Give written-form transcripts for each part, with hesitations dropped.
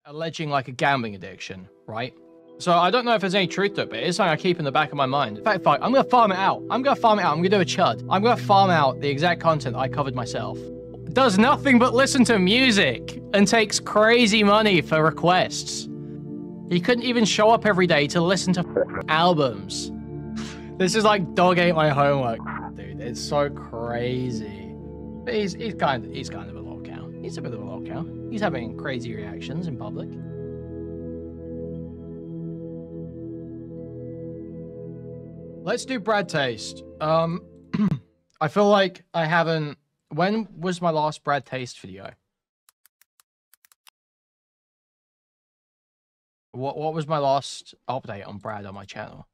alleging like a gambling addiction, right? So I don't know if there's any truth to it, but it's something I keep in the back of my mind. In fact, fuck, I'm gonna farm it out. I'm gonna do a chud. I'm gonna farm out the exact content I covered myself. Does nothing but listen to music and takes crazy money for requests. He couldn't even show up every day to listen to albums. This is like dog ate my homework, dude. It's so crazy. But he's kind of a lolcow. He's a bit of a lolcow. He's having crazy reactions in public. Let's do BradTaste. I feel like I haven't... When was my last BradTaste video? What was my last update on Brad on my channel?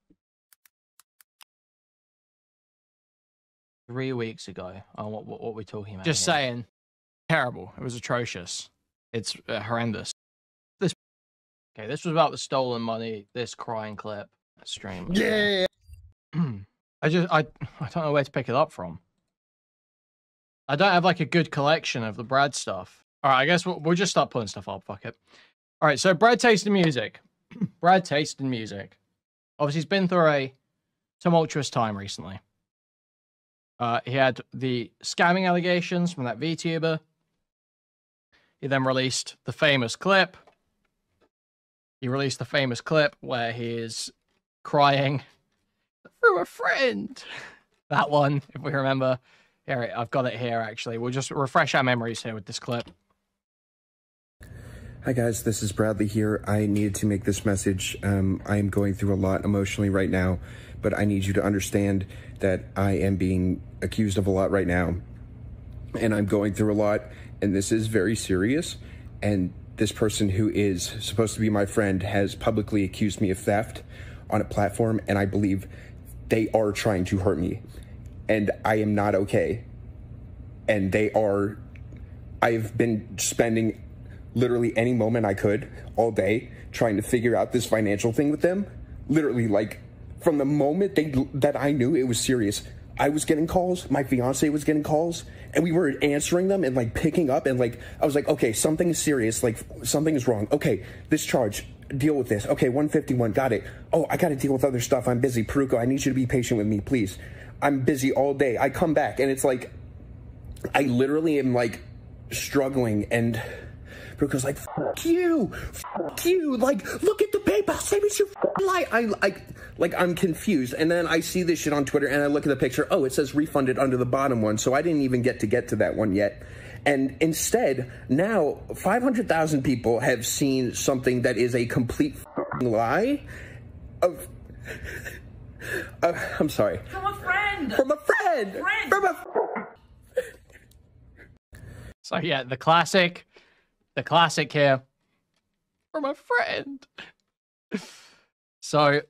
3 weeks ago. Oh, what are we talking about? Just saying. Terrible. It was atrocious. It's horrendous. This was about the stolen money, this crying clip. Stream. Yeah. I don't know where to pick it up from. I don't have like a good collection of the Brad stuff. All right, I guess we'll just start pulling stuff up. Fuck it. All right, so BradTasteInMusic. BradTasteInMusic. Obviously, he's been through a tumultuous time recently. He had the scamming allegations from that VTuber. He then released the famous clip. He released the famous clip where he is crying through a friend. That one, if we remember. Here, I've got it here, actually. We'll just refresh our memories here with this clip. Hi guys, this is Bradley here. I needed to make this message. I am going through a lot emotionally right now, but I need you to understand that I am being accused of a lot right now. And I'm going through a lot, and this is very serious. And this person who is supposed to be my friend has publicly accused me of theft on a platform, and I believe they are trying to hurt me. And I am not okay. And I've been spending literally any moment I could all day trying to figure out this financial thing with them. Literally, like, from the moment that I knew it was serious, I was getting calls, my fiance was getting calls, and we were answering them and like picking up, and like, I was like, okay, something is serious, like something is wrong. Okay, this charge, deal with this. Okay, 151, got it. Oh, I gotta deal with other stuff, I'm busy. Peruko, I need you to be patient with me, please. I'm busy all day. I come back and it's like, I literally am like struggling, and Peruko's like, fuck you, like, look at the PayPal statements, you lie. I'm confused, and then I see this shit on Twitter, and I look at the picture, oh, it says refunded under the bottom one, so I didn't even get to that one yet. And instead, now 500,000 people have seen something that is a complete lie. I'm sorry. From a friend. From a friend. From a. So yeah, the classic here. From a friend. So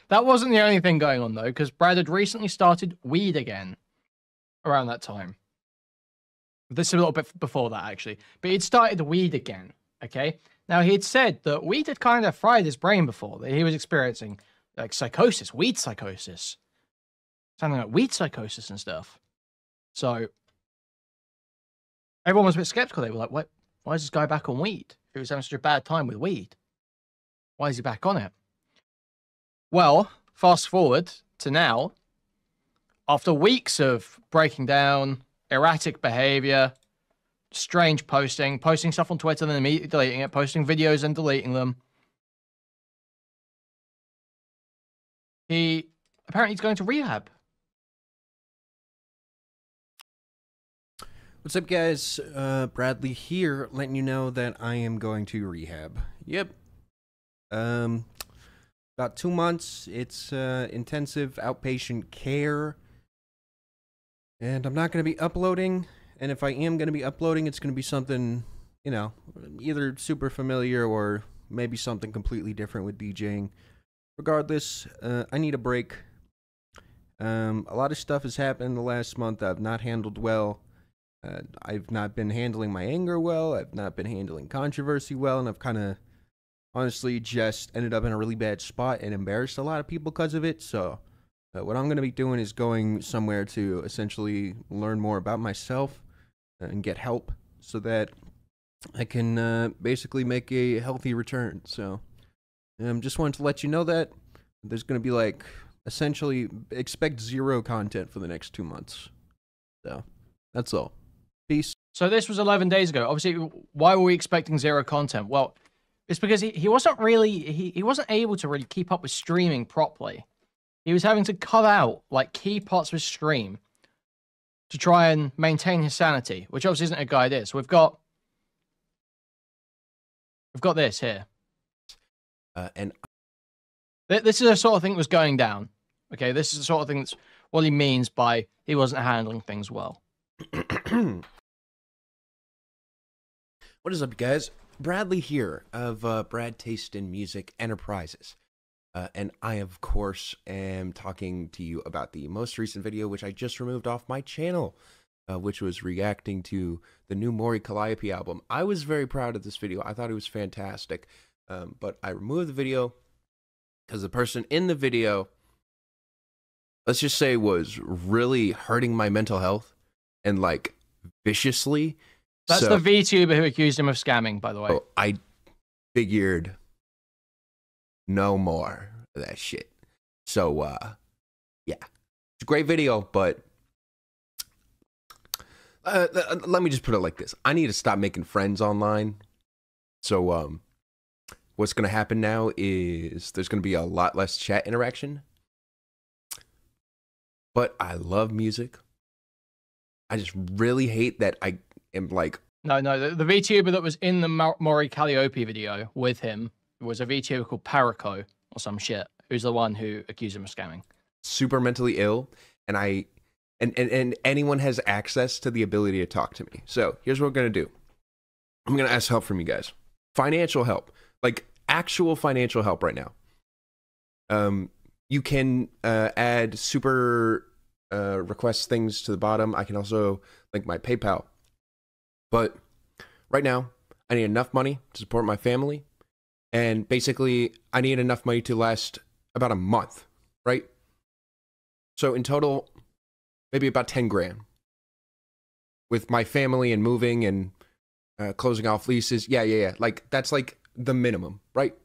that wasn't the only thing going on though, because Brad had recently started weed again around that time. This is a little bit before that actually, but he'd started weed again. Okay, now he'd said that weed had kind of fried his brain before, that he was experiencing like psychosis, weed psychosis, something like weed psychosis and stuff. So everyone was a bit skeptical. They were like, "What? Why is this guy back on weed? He was having such a bad time with weed. Why is he back on it?" Well, fast forward to now, after weeks of breaking down, erratic behavior, strange posting stuff on Twitter and then immediately deleting it, posting videos and deleting them. Apparently he's going to rehab. What's up, guys? Bradley here, letting you know that I am going to rehab. Yep. About 2 months. It's intensive outpatient care. And I'm not going to be uploading. And if I am going to be uploading, it's going to be something, you know, either super familiar or maybe something completely different with DJing. Regardless, I need a break. A lot of stuff has happened in the last month I've not handled well. I've not been handling my anger well. I've not been handling controversy well. And I've kind of honestly just ended up in a really bad spot and embarrassed a lot of people because of it. So what I'm going to be doing is going somewhere to essentially learn more about myself and get help so that I can basically make a healthy return. So just wanted to let you know that there's going to be like essentially expect 0 content for the next 2 months. So that's all. Peace. So this was 11 days ago. Obviously, why were we expecting 0 content? Well, it's because he wasn't really, he wasn't able to really keep up with streaming properly. He was having to cut out like key parts of his stream to try and maintain his sanity, which obviously isn't a good idea. So we've got this here. And this is the sort of thing that was going down. Okay, this is the sort of thing that's what he means by he wasn't handling things well. What is up, guys? Bradley here of BradTasteInMusic Enterprises. And I, of course, am talking to you about the most recent video, which I just removed off my channel, which was reacting to the new Maury Calliope album. I was very proud of this video. I thought it was fantastic. But I removed the video because the person in the video, let's just say, was really hurting my mental health and like viciously. That's the VTuber who accused him of scamming, by the way. Oh, I figured no more of that shit. So, yeah. It's a great video, but let me just put it like this. I need to stop making friends online. So, what's going to happen now is there's going to be a lot less chat interaction. But I love music. I just really hate that I am like... No, the VTuber that was in the Maury Calliope video with him was a VTuber called Paraco or some shit, who's the one who accused him of scamming. Super mentally ill, and and anyone has access to the ability to talk to me. So here's what we're going to do. I'm going to ask help from you guys. Financial help. Like actual financial help right now. You can add super request things to the bottom. I can also link my PayPal. But right now, I need enough money to support my family. And basically, I need enough money to last about a month, right? So in total, maybe about 10 grand. With my family and moving and closing off leases. Yeah. Like, that's like the minimum, right?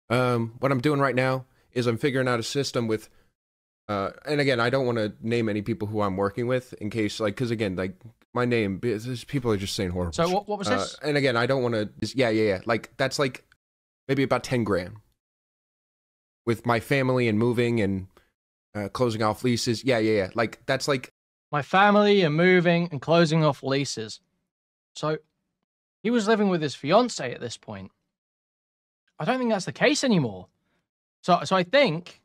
What I'm doing right now is I'm figuring out a system with... and again, I don't want to name any people who I'm working with in case, like, because again, like, my name, people are just saying horrible. So what was this? And again, I don't want to, yeah. Like, that's like maybe about 10 grand. With my family and moving and closing off leases. Yeah. Like, that's like... My family and moving and closing off leases. So he was living with his fiancé at this point. I don't think that's the case anymore. So I think...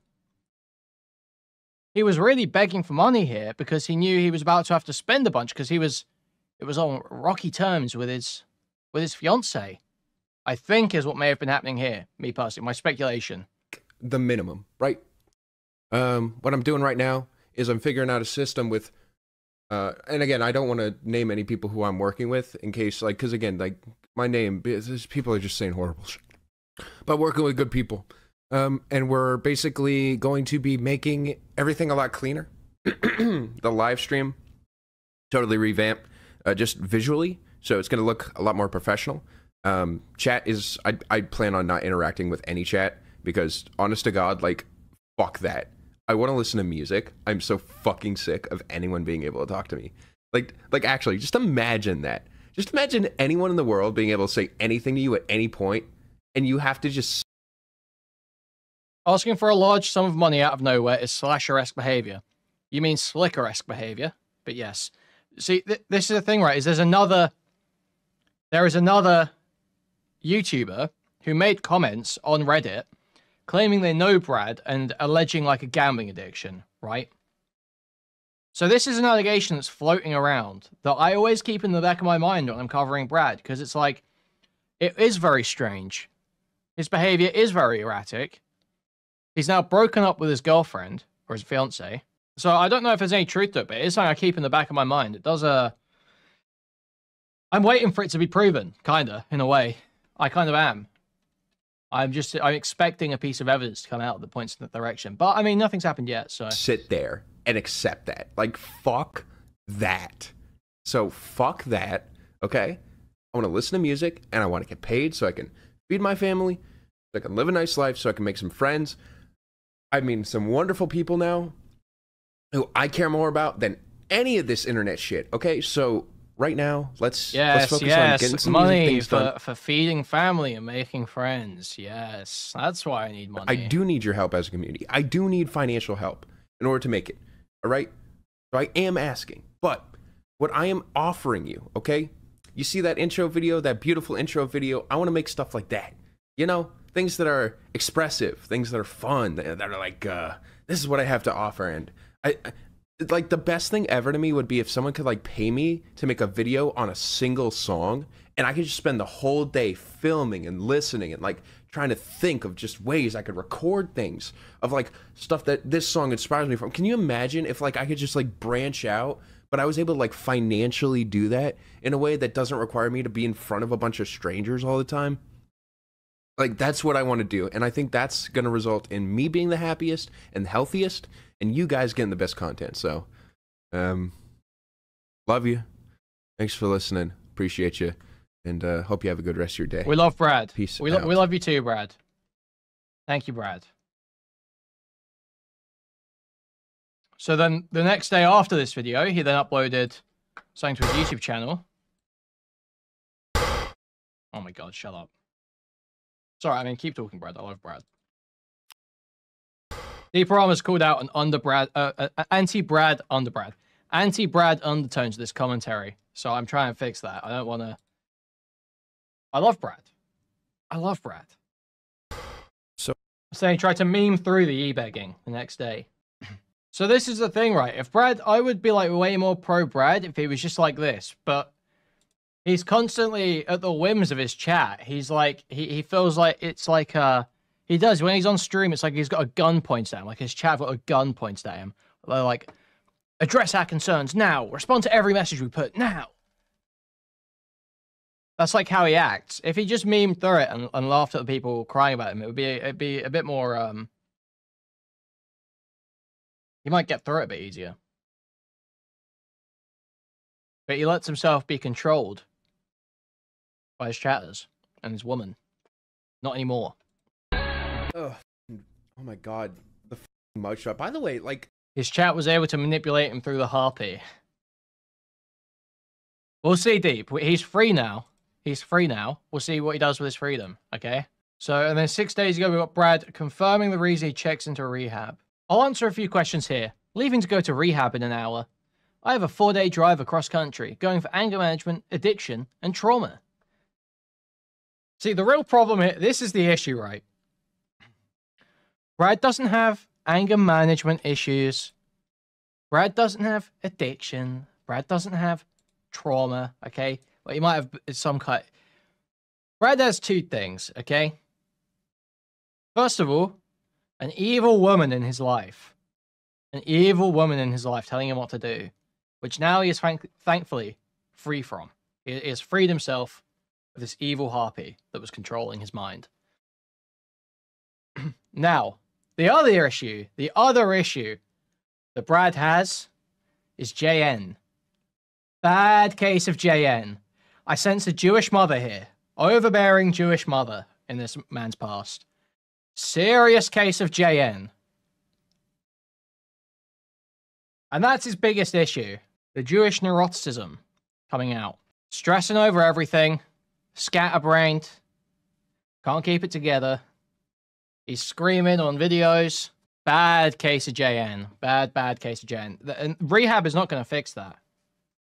he was really begging for money here because he knew he was about to have to spend a bunch because it was on rocky terms with his fiancée. I think is what may have been happening here. Me personally, my speculation. The minimum, right? What I'm doing right now is I'm figuring out a system with, and again, I don't want to name any people who I'm working with in case, like, because again, like my name, people are just saying horrible shit. But working with good people. And we're basically going to be making everything a lot cleaner. The live stream, totally revamped, just visually. So it's going to look a lot more professional. Chat is, I plan on not interacting with any chat because honest to God, like, fuck that. I want to listen to music. I'm so fucking sick of anyone being able to talk to me. Like actually, just imagine that. Just imagine anyone in the world being able to say anything to you at any point, and you have to just... Asking for a large sum of money out of nowhere is slasher-esque behavior. You mean slicker-esque behavior, but yes. See, this is the thing, right? Is there is another YouTuber who made comments on Reddit claiming they know Brad and alleging like a gambling addiction, right? So this is an allegation that's floating around that I always keep in the back of my mind when I'm covering Brad, because it's like, it is very strange. His behavior is very erratic. He's now broken up with his girlfriend, or his fiance. So I don't know if there's any truth to it, but it is something I keep in the back of my mind. It does, I'm waiting for it to be proven, kinda, in a way. I kind of am. I'm expecting a piece of evidence to come out that points in that direction. But, I mean, nothing's happened yet, so... sit there and accept that. Like, fuck that. So, fuck that, okay? I want to listen to music, and I want to get paid so I can feed my family, so I can live a nice life, so I can make some friends. I mean, some wonderful people now who I care more about than any of this internet shit. Okay, so right now, let's focus on getting some money things done. for feeding family and making friends. Yes, that's why I need money. I do need your help as a community. I do need financial help in order to make it. All right, so I am asking, but what I am offering you, okay? You see that intro video, that beautiful intro video? I want to make stuff like that. You know, things that are expressive, things that are fun, that are like, this is what I have to offer. And I like, the best thing ever to me would be if someone could like pay me to make a video on a single song, and I could just spend the whole day filming and listening and like trying to think of just ways I could record things of like stuff that this song inspires me from. Can you imagine if like I could just like branch out, but I was able to like financially do that in a way that doesn't require me to be in front of a bunch of strangers all the time? Like, that's what I want to do. And I think that's going to result in me being the happiest and healthiest and you guys getting the best content. So, love you. Thanks for listening. Appreciate you. And hope you have a good rest of your day. We love Brad. Peace we out. We love you too, Brad. Thank you, Brad. So then the next day after this video, he then uploaded something to his YouTube channel. Oh my God, shut up. Sorry, I mean, keep talking, Brad. I love Brad. Deeper Armor's called out an anti-Brad undertones to this commentary. So I'm trying to fix that. I don't want to... I love Brad. I love Brad. So he tried to meme through the e-begging the next day. So this is the thing, right? If Brad, I would be like way more pro Brad if he was just like this, but he's constantly at the whims of his chat. He's like, he feels like it's like, he does when he's on stream. It's like he's got a gun pointed at him. Like his chat got a gun pointed at him. They're like, address our concerns now. Respond to every message we put now. That's like how he acts. If he just memed through it and laughed at the people crying about him, it'd be a bit more, he might get through it a bit easier. But he lets himself be controlled by his chatters and his woman. Not anymore. oh my God, the mugshot. By the way, like, his chat was able to manipulate him through the harpy. We'll see, Deep. He's free now. He's free now. We'll see what he does with his freedom, okay? So, and then 6 days ago, we got Brad confirming the reason he checks into rehab. I'll answer a few questions here. Leaving to go to rehab in an hour. I have a 4-day drive across country, going for anger management, addiction, and trauma. See, the real problem here, this is the issue, right? Brad doesn't have anger management issues. Brad doesn't have addiction. Brad doesn't have trauma, okay? Well, he might have some kind. Brad has two things, okay? First of all, an evil woman in his life. An evil woman in his life telling him what to do, which now he is thankfully free from. He has freed himself of this evil harpy that was controlling his mind. Now, the other issue that Brad has is JN. Bad case of JN. I sense a Jewish mother here. Overbearing Jewish mother in this man's past. Serious case of JN. And that's his biggest issue. The Jewish neuroticism coming out. Stressing over everything. Scatterbrained. Can't keep it together. He's screaming on videos. Bad case of JN. Bad case of JN. And Rehab is not going to fix that.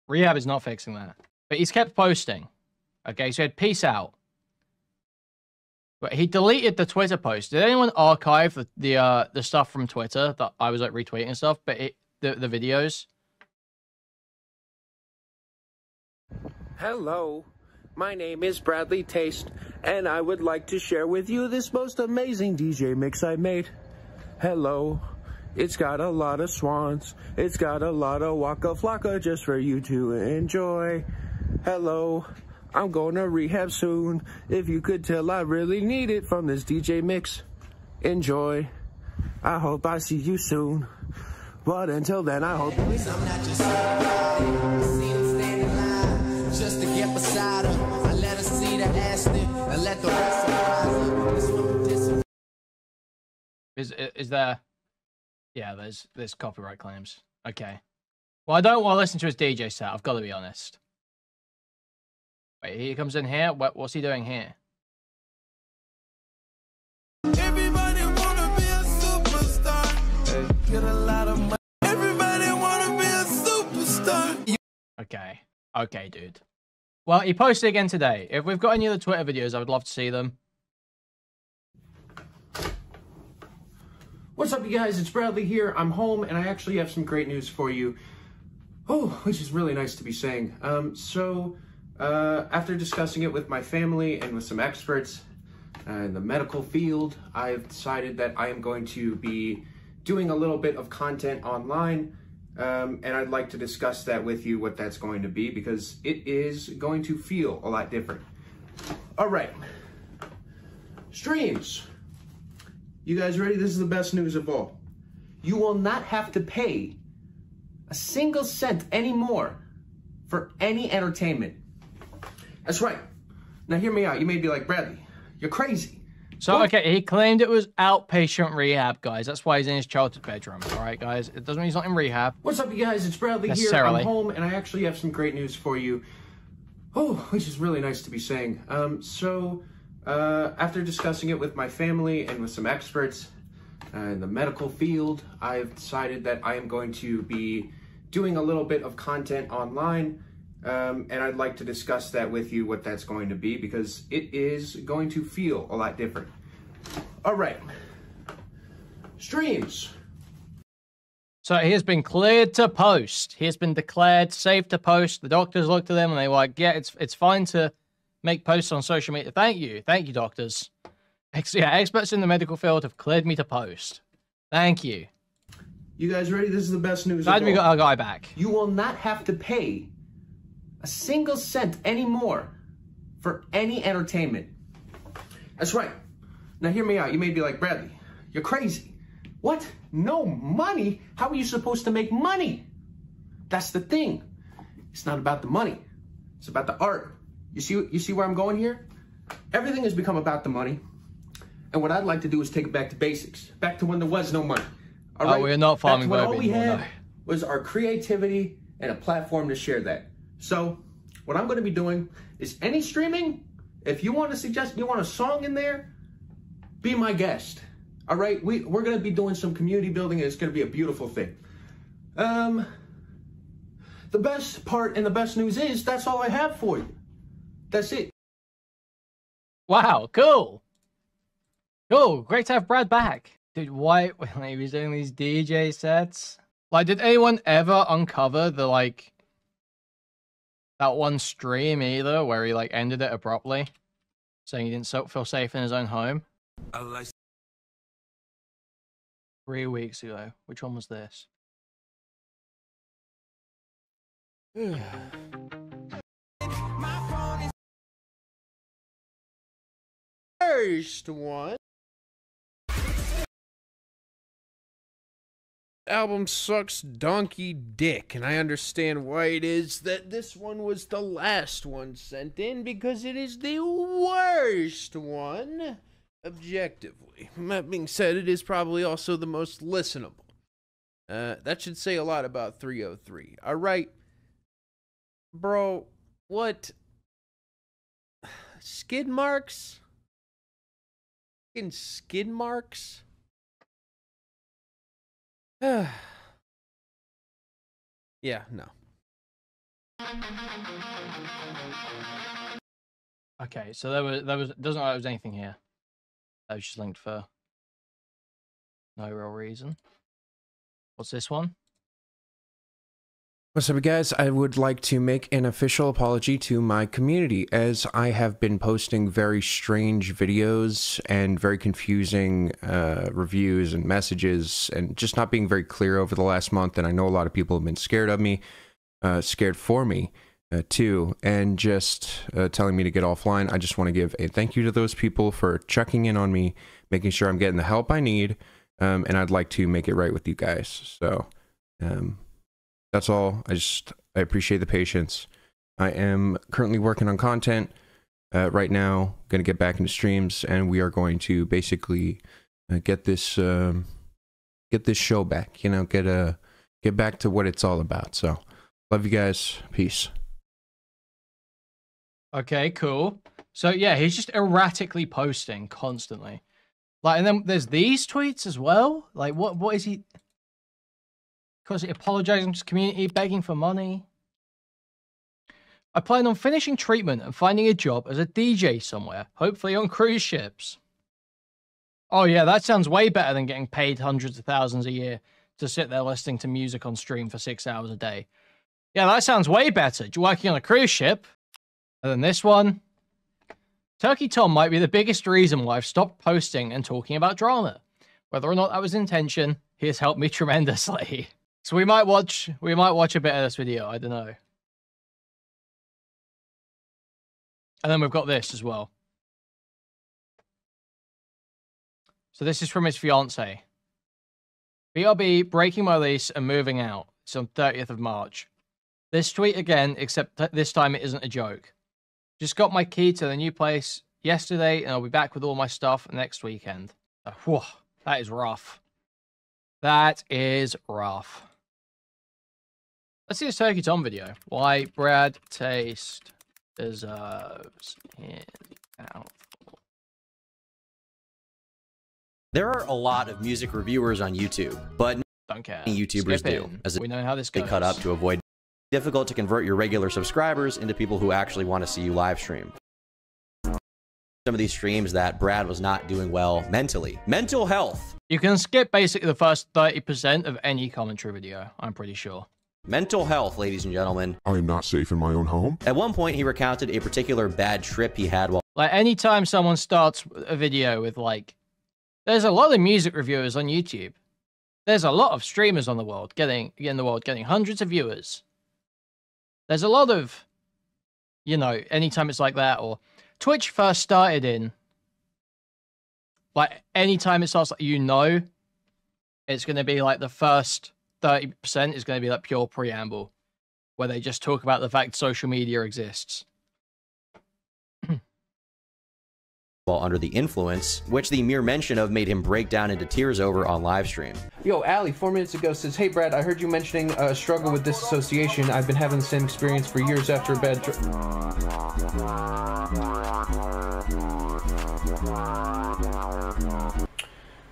Rehab is not fixing that. But he's kept posting. Okay, so he had peace out. But he deleted the Twitter post. Did anyone archive the stuff from Twitter that I was like retweeting and stuff? But the videos. Hello, my name is BradTaste, and I would like to share with you this most amazing DJ mix I made. Hello, it's got a lot of swans, it's got a lot of waka flocka just for you to enjoy. Hello, I'm going to rehab soon. If you could tell, I really need it from this DJ mix. Enjoy. I hope I see you soon. But until then, I hope... I'm not just just to get beside her. Is there? Yeah, there's copyright claims. Okay. Well, I don't want to listen to his DJ set. I've got to be honest. Wait, he comes in here. What's he doing here? Everybody wanna be a superstar. Get a lot of money. Everybody wanna be a superstar. Okay. Okay, dude. Well, he posted again today. If we've got any other Twitter videos, I would love to see them. What's up, you guys? It's Bradley here. I'm home, and I actually have some great news for you. Oh, which is really nice to be saying. After discussing it with my family and with some experts in the medical field, I've decided that I am going to be doing a little bit of content online, and I'd like to discuss that with you, what that's going to be, because it is going to feel a lot different. All right. Streams. You guys ready? This is the best news of all. You will not have to pay a single cent anymore for any entertainment. That's right. Now hear me out. You may be like, Bradley, you're crazy. So, What? okay, he claimed it was outpatient rehab, guys. That's why he's in his childhood bedroom. All right, guys? It doesn't mean he's not in rehab. What's up, you guys? It's Bradley here. Necessarily. I'm home, and I actually have some great news for you. Oh, which is really nice to be saying. After discussing it with my family and with some experts in the medical field, I've decided that I am going to be doing a little bit of content online, and I'd like to discuss that with you, what that's going to be, because it is going to feel a lot different. All right. Streams. So he has been cleared to post. He has been declared safe to post. The doctors looked at him and they were like, yeah, it's fine to make posts on social media. Thank you, doctors. Experts in the medical field have cleared me to post. Thank you. You guys ready? This is the best news. Glad we got our guy back. You will not have to pay a single cent anymore for any entertainment. That's right. Now hear me out. You may be like, Bradley, you're crazy. What? No money? How are you supposed to make money? That's the thing. It's not about the money. It's about the art. You see where I'm going here? Everything has become about the money. And what I'd like to do is take it back to basics. Back to when there was no money. All right? We're not farming Back to when all Bobby we anymore, had no. was our creativity and a platform to share that. So what I'm going to be doing is any streaming, if you want to suggest, you want a song in there, be my guest. All right? We're going to be doing some community building, and it's going to be a beautiful thing. The best part and the best news is that's all I have for you. That's it. Wow, cool. Cool, great to have Brad back. Dude, why when he was doing these DJ sets? Like, did anyone ever uncover the, like, that one stream either, where he, like, ended it abruptly, saying he didn't feel safe in his own home? 3 weeks ago. Which one was this? First one. Album sucks donkey dick, and I understand why it is that this one was the last one sent in, because it is the worst one, objectively. That being said, it is probably also the most listenable. That should say a lot about 303. Alright, bro, what? Skid marks? Fucking skid marks? Yeah, no. Okay, so there was doesn't look like there was anything here. That was just linked for no real reason. What's this one? What's up, guys? I would like to make an official apology to my community, as I have been posting very strange videos and very confusing reviews and messages, and just not being very clear over the last month. And I know a lot of people have been scared of me, scared for me, too, and just telling me to get offline. I just want to give a thank you to those people for checking in on me, making sure I'm getting the help I need, and I'd like to make it right with you guys. So, that's all. I appreciate the patience. I am currently working on content. right now, going to get back into streams, and we are going to basically get this show back. You know, get back to what it's all about. So, love you guys. Peace. Okay, cool. So yeah, he's just erratically posting constantly. Like, and then there's these tweets as well. Like, what is he? Because he apologizing to his community, begging for money. I plan on finishing treatment and finding a job as a DJ somewhere, hopefully on cruise ships. Oh yeah, that sounds way better than getting paid hundreds of thousands a year to sit there listening to music on stream for 6 hours a day. Yeah, that sounds way better. You're working on a cruise ship. And then this one. Turkey Tom might be the biggest reason why I've stopped posting and talking about drama. Whether or not that was intention, he has helped me tremendously. So we might watch a bit of this video, I don't know. And then we've got this as well. So this is from his fiancé. BRB breaking my lease and moving out. It's on 30th of March. This tweet again, except this time it isn't a joke. Just got my key to the new place yesterday, and I'll be back with all my stuff next weekend. Whew, that is rough. That is rough. Let's see this Turkey Tom video. Why BradTaste deserves his out. There are a lot of music reviewers on YouTube, but don't care. YouTubers do, as we know how this goes. They cut up to avoid. Difficult to convert your regular subscribers into people who actually want to see you live stream. Some of these streams that Brad was not doing well mentally. Mental health. You can skip basically the first 30% of any commentary video, I'm pretty sure. Mental health, ladies and gentlemen. I am not safe in my own home. At one point, he recounted a particular bad trip he had while... Like, anytime someone starts a video with, like... There's a lot of music reviewers on YouTube. There's a lot of streamers on the world getting hundreds of viewers. There's a lot of, you know, anytime it's like that, or Twitch first started in, like, anytime it starts, like, you know, it's going to be like the first 30% is going to be like pure preamble, where they just talk about the fact social media exists. While under the influence, which the mere mention of made him break down into tears over on live stream. Yo, Allie, 4 minutes ago says, hey Brad, I heard you mentioning a struggle with disassociation. I've been having the same experience for years after a bad trip.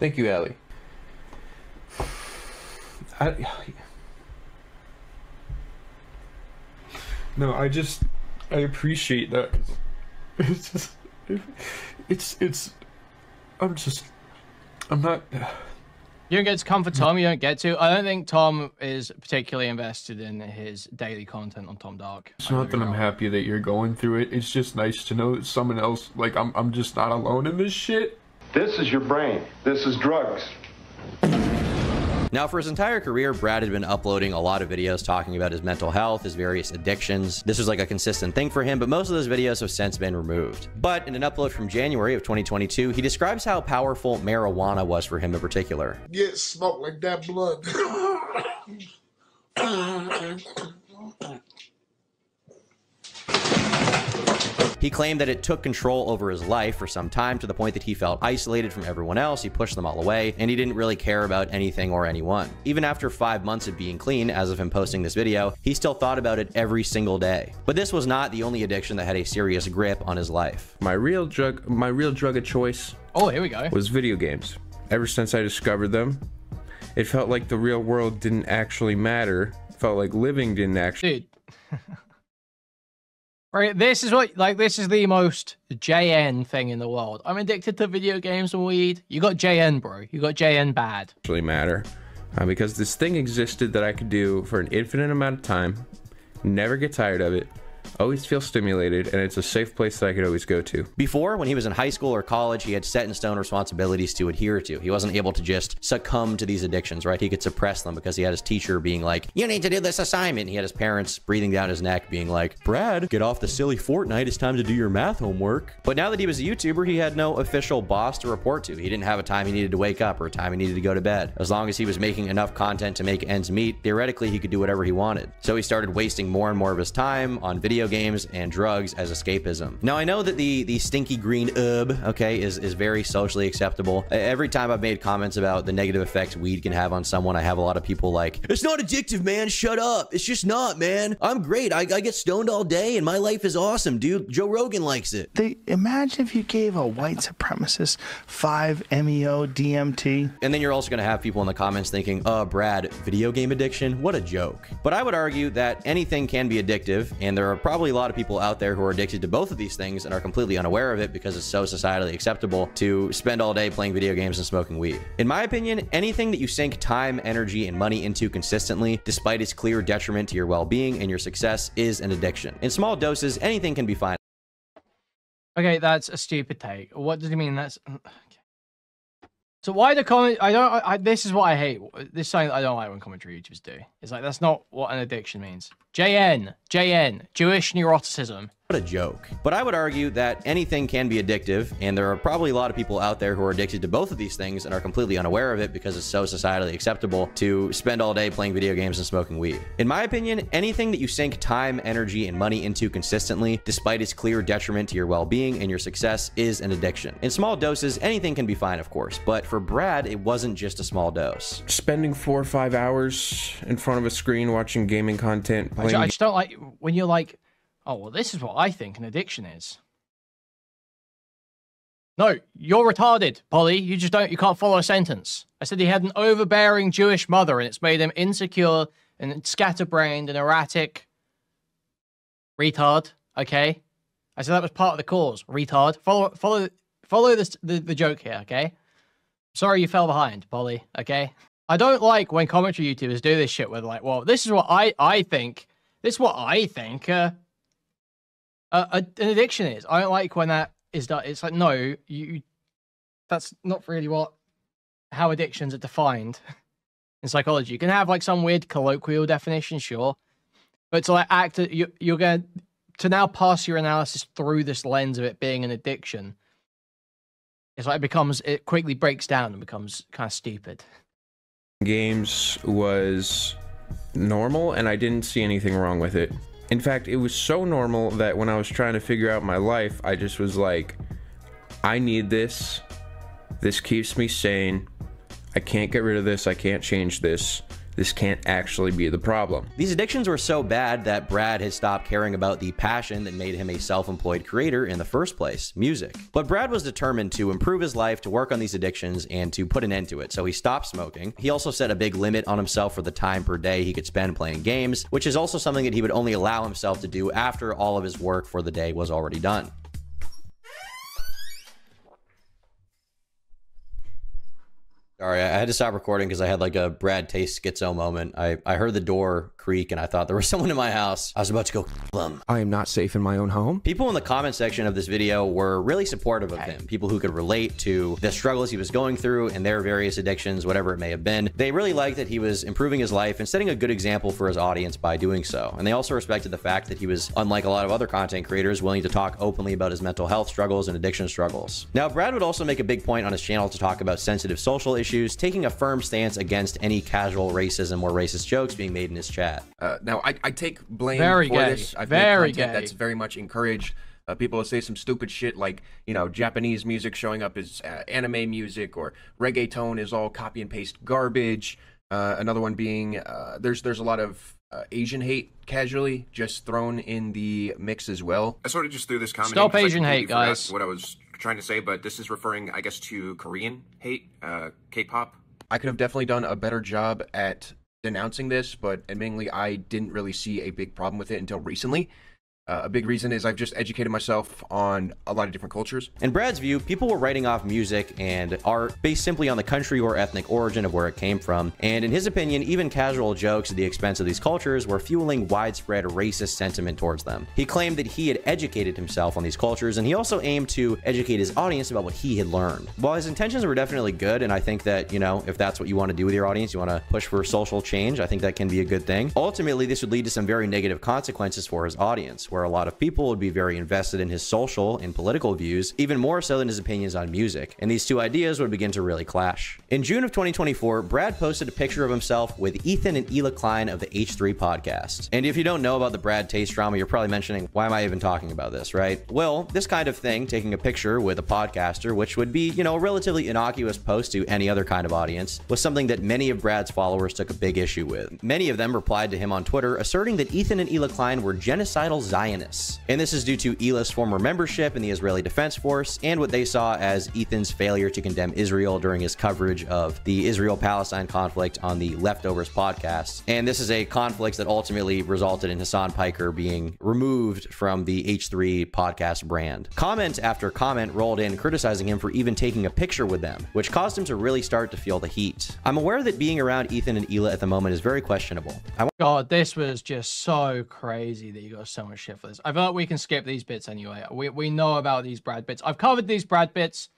Thank you, Allie. No, I appreciate that. It's just, I'm not. You don't get to comfort Tom, you don't get to. I don't think Tom is particularly invested in his daily content on Tom Dark. It's not that I'm happy that you're going through it. It's just nice to know that someone else, like, I'm just not alone in this shit. This is your brain. This is drugs. Now, for his entire career, Brad had been uploading a lot of videos talking about his mental health, his various addictions. This was like a consistent thing for him, but most of those videos have since been removed. But in an upload from January of 2022, he describes how powerful marijuana was for him in particular. Get smoked like that blood. He claimed that it took control over his life for some time, to the point that he felt isolated from everyone else, he pushed them all away, and he didn't really care about anything or anyone. Even after 5 months of being clean, as of him posting this video, he still thought about it every single day. But this was not the only addiction that had a serious grip on his life. My real drug of choice. Oh, here we go. Was video games. Ever since I discovered them, it felt like the real world didn't actually matter. It felt like living didn't actually. Dude. Right, this is the most JN thing in the world. I'm addicted to video games and weed. You got JN, bro. You got JN bad. Actually matter. Because this thing existed that I could do for an infinite amount of time, never get tired of it, always feel stimulated, and it's a safe place that I could always go to. Before, when he was in high school or college, he had set in stone responsibilities to adhere to. He wasn't able to just succumb to these addictions, right? He could suppress them because he had his teacher being like, you need to do this assignment. And he had his parents breathing down his neck being like, Brad, get off the silly Fortnite. It's time to do your math homework. But now that he was a YouTuber, he had no official boss to report to. He didn't have a time he needed to wake up or a time he needed to go to bed. As long as he was making enough content to make ends meet, theoretically, he could do whatever he wanted. So he started wasting more and more of his time on video video games and drugs as escapism. Now, I know that the stinky green herb, okay, is very socially acceptable. Every time I've made comments about the negative effects weed can have on someone, I have a lot of people like, it's not addictive, man. Shut up. It's just not, man. I'm great. I get stoned all day and my life is awesome, dude. Joe Rogan likes it. Imagine if you gave a white supremacist 5-MeO DMT. And then you're also going to have people in the comments thinking, Brad, video game addiction? What a joke. But I would argue that anything can be addictive, and there are probably a lot of people out there who are addicted to both of these things and are completely unaware of it because it's so societally acceptable to spend all day playing video games and smoking weed. In my opinion, anything that you sink time, energy, and money into consistently, despite its clear detriment to your well-being and your success, is an addiction. In small doses, anything can be fine. Okay, that's a stupid take. What does he mean? That's okay. So why the comment? This is what I hate. This is something I don't like when commentary YouTubers do. It's like that's not what an addiction means. JN, Jewish neuroticism. What a joke. But I would argue that anything can be addictive, and there are probably a lot of people out there who are addicted to both of these things and are completely unaware of it because it's so societally acceptable to spend all day playing video games and smoking weed. In my opinion, anything that you sink time, energy, and money into consistently, despite its clear detriment to your well-being and your success, is an addiction. In small doses, anything can be fine, of course, but for Brad, it wasn't just a small dose. Spending 4 or 5 hours in front of a screen watching gaming content. I just don't like when you're like, oh, well, this is what I think an addiction is. No, you're retarded, Polly. You can't follow a sentence. I said he had an overbearing Jewish mother and it's made him insecure and scatterbrained and erratic. Retard, okay? I said that was part of the cause. Retard. Follow the joke here, okay? Sorry you fell behind, Polly, okay? I don't like when commentary YouTubers do this shit where they're like, well, this is what I think. This is what I think an addiction is. I don't like when that is done. It's like, no, that's not really how addictions are defined in psychology. You can have like some weird colloquial definition, sure, but to like you're going to now pass your analysis through this lens of it being an addiction. It's like it quickly breaks down and becomes kind of stupid. Games was normal and I didn't see anything wrong with it. In fact, it was so normal that when I was trying to figure out my life, I just was like, I need this. This keeps me sane. I can't get rid of this. I can't change this. This can't actually be the problem. These addictions were so bad that Brad has stopped caring about the passion that made him a self-employed creator in the first place, music. But Brad was determined to improve his life, to work on these addictions, and to put an end to it, so he stopped smoking. He also set a big limit on himself for the time per day he could spend playing games, which is also something that he would only allow himself to do after all of his work for the day was already done. Sorry, I had to stop recording because I had like a BradTaste schizo moment. I heard the door creak and I thought there was someone in my house. I was about to go them. I am not safe in my own home. People in the comment section of this video were really supportive of him. People who could relate to the struggles he was going through and their various addictions, whatever it may have been. They really liked that he was improving his life and setting a good example for his audience by doing so. And they also respected the fact that he was, unlike a lot of other content creators, willing to talk openly about his mental health struggles and addiction struggles. Now, Brad would also make a big point on his channel to talk about sensitive social issues, taking a firm stance against any casual racism or racist jokes being made in his chat. Now, I take blame for this. I've made content that's very much encouraged people to say some stupid shit like, you know, Japanese music showing up as anime music, or reggaeton is all copy and paste garbage. Another one being there's a lot of Asian hate casually just thrown in the mix as well. I sort of just threw this comment. Stop Asian hate, guys. What I was trying to say, but this is referring, I guess, to Korean hate, K-pop. I could have definitely done a better job at denouncing this, but admittingly, I didn't really see a big problem with it until recently. A big reason is I've just educated myself on a lot of different cultures. In Brad's view, people were writing off music and art based simply on the country or ethnic origin of where it came from. And in his opinion, even casual jokes at the expense of these cultures were fueling widespread racist sentiment towards them. He claimed that he had educated himself on these cultures, and he also aimed to educate his audience about what he had learned. While his intentions were definitely good, and I think that, you know, if that's what you want to do with your audience, you want to push for social change, I think that can be a good thing. Ultimately, this would lead to some very negative consequences for his audience, where a lot of people would be very invested in his social and political views, even more so than his opinions on music, and these two ideas would begin to really clash. In June of 2024, Brad posted a picture of himself with Ethan and Ela Klein of the H3 podcast. And if you don't know about the Brad Taste drama, you're probably mentioning, why am I even talking about this, right? Well, this kind of thing, taking a picture with a podcaster, which would be, you know, a relatively innocuous post to any other kind of audience, was something that many of Brad's followers took a big issue with. Many of them replied to him on Twitter, asserting that Ethan and Ela Klein were genocidal Zionists. And this is due to Ela's former membership in the Israeli Defense Force and what they saw as Ethan's failure to condemn Israel during his coverage of the Israel-Palestine conflict on the Leftovers podcast. And this is a conflict that ultimately resulted in Hassan Piker being removed from the H3 podcast brand. Comment after comment rolled in criticizing him for even taking a picture with them, which caused him to really start to feel the heat. I'm aware that being around Ethan and Ela at the moment is very questionable. God, this was just so crazy that you got so much shit for this. I feel like we can skip these bits anyway. We know about these Brad bits. I've covered these Brad bits.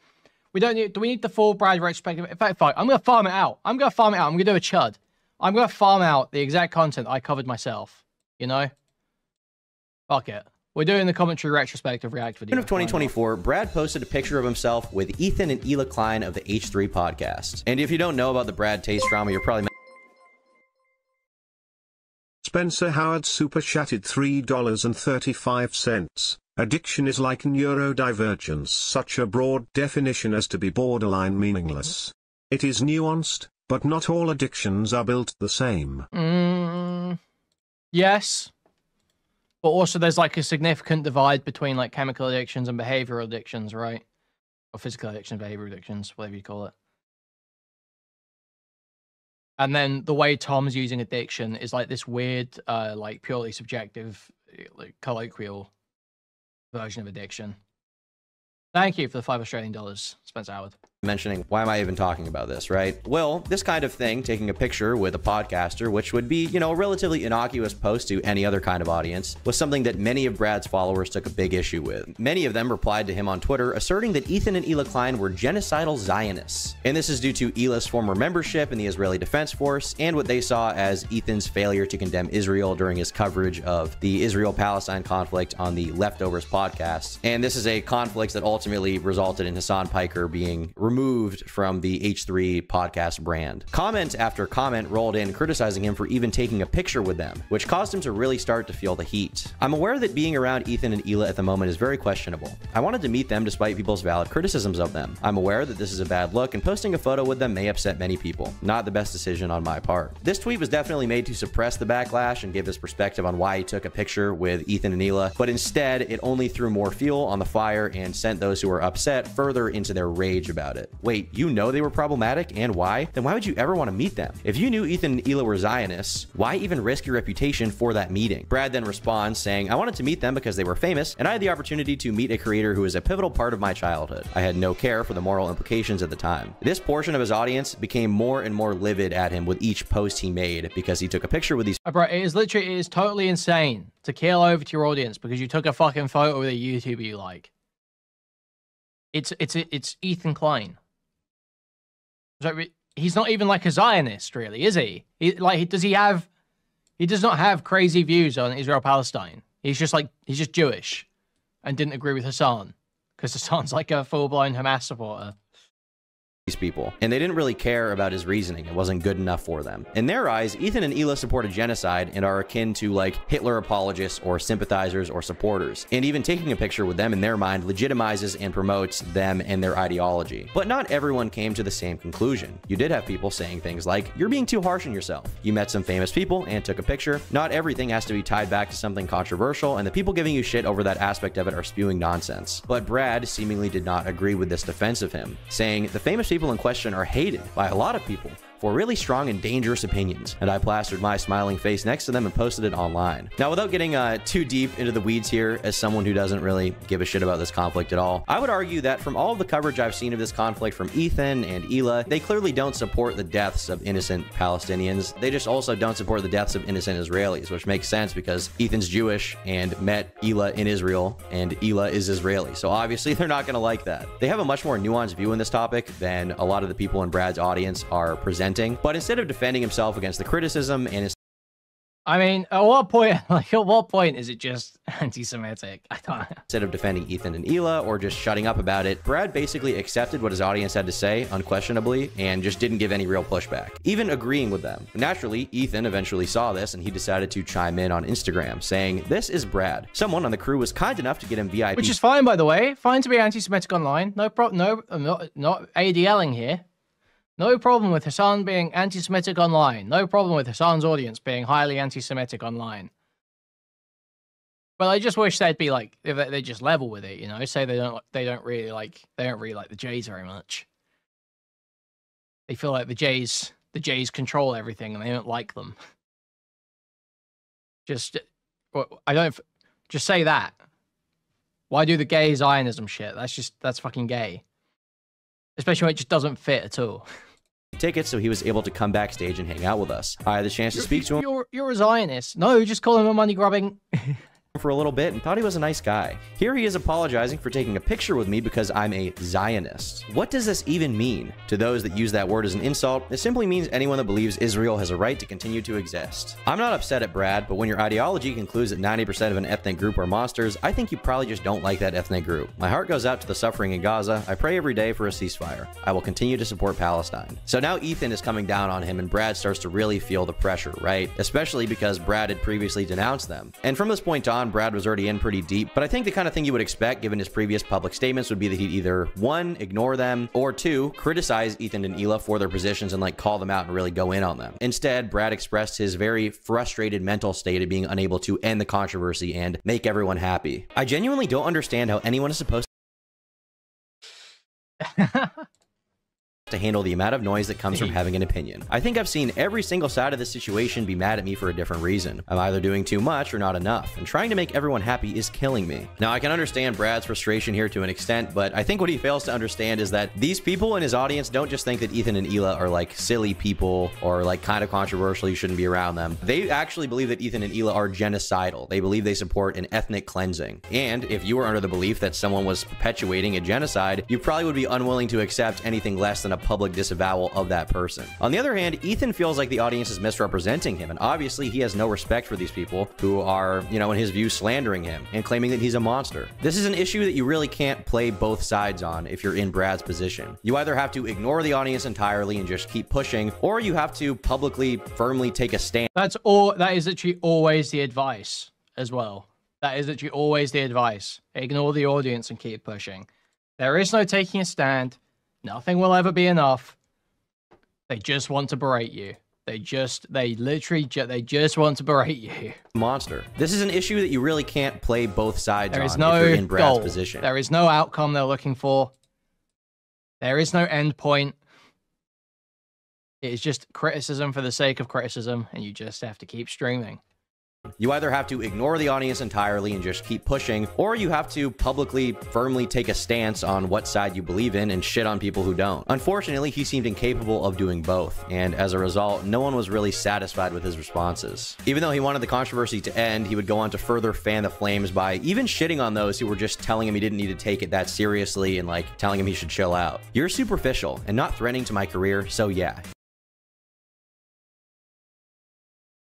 We don't need. Do we need the full Brad retrospective? In fact, fine. I'm gonna farm it out. I'm gonna do a chud. I'm gonna farm out the exact content I covered myself. You know? Fuck it. We're doing the commentary retrospective react video. In June of 2024, Brad posted a picture of himself with Ethan and Ela Klein of the H3 podcast. And if you don't know about the Brad Taste drama, you're probably Spencer Howard super chatted $3.35. Addiction is like neurodivergence, such a broad definition as to be borderline meaningless. It is nuanced, but not all addictions are built the same. Yes. But also there's like a significant divide between like chemical addictions and behavioral addictions, right? Or physical addictions, behavioral addictions, whatever you call it. And then the way Tom's using addiction is like this weird, like purely subjective, like colloquial version of addiction. Thank you for the $5 Australian, Spencer Howard. Mentioning, why am I even talking about this, right? Well, this kind of thing, taking a picture with a podcaster, which would be, you know, a relatively innocuous post to any other kind of audience, was something that many of Brad's followers took a big issue with. Many of them replied to him on Twitter, asserting that Ethan and Ela Klein were genocidal Zionists. And this is due to Ela's former membership in the Israeli Defense Force and what they saw as Ethan's failure to condemn Israel during his coverage of the Israel-Palestine conflict on the Leftovers podcast. And this is a conflict that ultimately resulted in Hassan Piker being removed from the H3 podcast brand. Comment after comment rolled in criticizing him for even taking a picture with them, which caused him to really start to feel the heat. I'm aware that being around Ethan and Ela at the moment is very questionable. I wanted to meet them despite people's valid criticisms of them. I'm aware that this is a bad look and posting a photo with them may upset many people. Not the best decision on my part. This tweet was definitely made to suppress the backlash and give his perspective on why he took a picture with Ethan and Ela, but instead it only threw more fuel on the fire and sent those who were upset further into their rage about it. Wait, you know they were problematic and why? Then why would you ever want to meet them? If you knew Ethan and Ela were Zionists, why even risk your reputation for that meeting? Brad then responds saying, I wanted to meet them because they were famous and I had the opportunity to meet a creator who is a pivotal part of my childhood. I had no care for the moral implications at the time. This portion of his audience became more and more livid at him with each post he made because he took a picture with these. Bro, it is totally insane to kill over to your audience because you took a fucking photo with a YouTuber you like. It's Ethan Klein. He's not even like a Zionist, really, is he? He does not have crazy views on Israel-Palestine. He's just Jewish and didn't agree with Hassan because Hassan's like a full-blown Hamas supporter. People, and they didn't really care about his reasoning. It wasn't good enough for them. In their eyes, Ethan and Ela supported genocide and are akin to like Hitler apologists or sympathizers or supporters, and even taking a picture with them in their mind legitimizes and promotes them and their ideology. But not everyone came to the same conclusion. You did have people saying things like, you're being too harsh on yourself. You met some famous people and took a picture. Not everything has to be tied back to something controversial, and the people giving you shit over that aspect of it are spewing nonsense. But Brad seemingly did not agree with this defense of him, saying the famous people in question are hated by a lot of people for really strong and dangerous opinions, and I plastered my smiling face next to them and posted it online. Now, without getting too deep into the weeds here, as someone who doesn't really give a shit about this conflict at all, I would argue that from all of the coverage I've seen of this conflict from Ethan and Ela, they clearly don't support the deaths of innocent Palestinians. They just also don't support the deaths of innocent Israelis, which makes sense because Ethan's Jewish and met Ela in Israel, and Ela is Israeli, so obviously they're not gonna like that. They have a much more nuanced view in this topic than a lot of the people in Brad's audience are presenting. But instead of defending himself against the criticism and his I mean, at what point, like, at what point is it just anti-Semitic? I don't know. Instead of defending Ethan and Hila or just shutting up about it, Brad basically accepted what his audience had to say, unquestionably, and just didn't give any real pushback, even agreeing with them. Naturally, Ethan eventually saw this and he decided to chime in on Instagram, saying, "This is Brad." Someone on the crew was kind enough to get him VIP. Which is fine, by the way. Fine to be anti-Semitic online. No problem. No, I'm not ADLing here. No problem with Hassan being anti-Semitic online. No problem with Hassan's audience being highly anti-Semitic online. But I just wish they'd be like, if they just level with it, you know, say they don't really like the Jays very much. They feel like the Jays control everything and they don't like them. Just say that. Why do the gay Zionism shit? That's fucking gay. Especially when it just doesn't fit at all. Tickets, so he was able to come backstage and hang out with us. I had the chance to speak to him. You're a Zionist. No, just call him a money grubbing. For a little bit and thought he was a nice guy. Here he is apologizing for taking a picture with me because I'm a Zionist. What does this even mean? To those that use that word as an insult, it simply means anyone that believes Israel has a right to continue to exist. I'm not upset at Brad, but when your ideology concludes that 90% of an ethnic group are monsters, I think you probably just don't like that ethnic group. My heart goes out to the suffering in Gaza. I pray every day for a ceasefire. I will continue to support Palestine. So now Ethan is coming down on him and Brad starts to really feel the pressure, right? Especially because Brad had previously denounced them. And from this point on, Brad was already in pretty deep, but I think the kind of thing you would expect given his previous public statements would be that he'd either 1, ignore them, or 2, criticize Ethan and Hila for their positions and like call them out and really go in on them. Instead, Brad expressed his very frustrated mental state of being unable to end the controversy and make everyone happy. I genuinely don't understand how anyone is supposed to handle the amount of noise that comes from having an opinion. I think I've seen every single side of this situation be mad at me for a different reason. I'm either doing too much or not enough, and trying to make everyone happy is killing me. Now, I can understand Brad's frustration here to an extent, but I think what he fails to understand is that these people in his audience don't just think that Ethan and Hila are like silly people or like kind of controversial, you shouldn't be around them. They actually believe that Ethan and Hila are genocidal. They believe they support an ethnic cleansing. And if you were under the belief that someone was perpetuating a genocide, you probably would be unwilling to accept anything less than a public disavowal of that person. On the other hand, Ethan feels like the audience is misrepresenting him, and obviously he has no respect for these people who are, you know, in his view, slandering him and claiming that he's a monster. This is an issue that you really can't play both sides on if you're in Brad's position. You either have to ignore the audience entirely and just keep pushing, or you have to publicly, firmly take a stand. That is actually always the advice as well. That is actually always the advice. Ignore the audience and keep pushing. There is no taking a stand. Nothing will ever be enough. They just want to berate you. They just want to berate you. Monster. This is an issue that you really can't play both sides on if you're in Brad's goal. position. There is no outcome they're looking for. There is no end point. It is just criticism for the sake of criticism, and you just have to keep streaming. You either have to ignore the audience entirely and just keep pushing, or you have to publicly, firmly take a stance on what side you believe in and shit on people who don't. Unfortunately, he seemed incapable of doing both, and as a result, no one was really satisfied with his responses. Even though he wanted the controversy to end, he would go on to further fan the flames by even shitting on those who were just telling him he didn't need to take it that seriously and like telling him he should chill out. You're superficial and not threatening to my career, so yeah.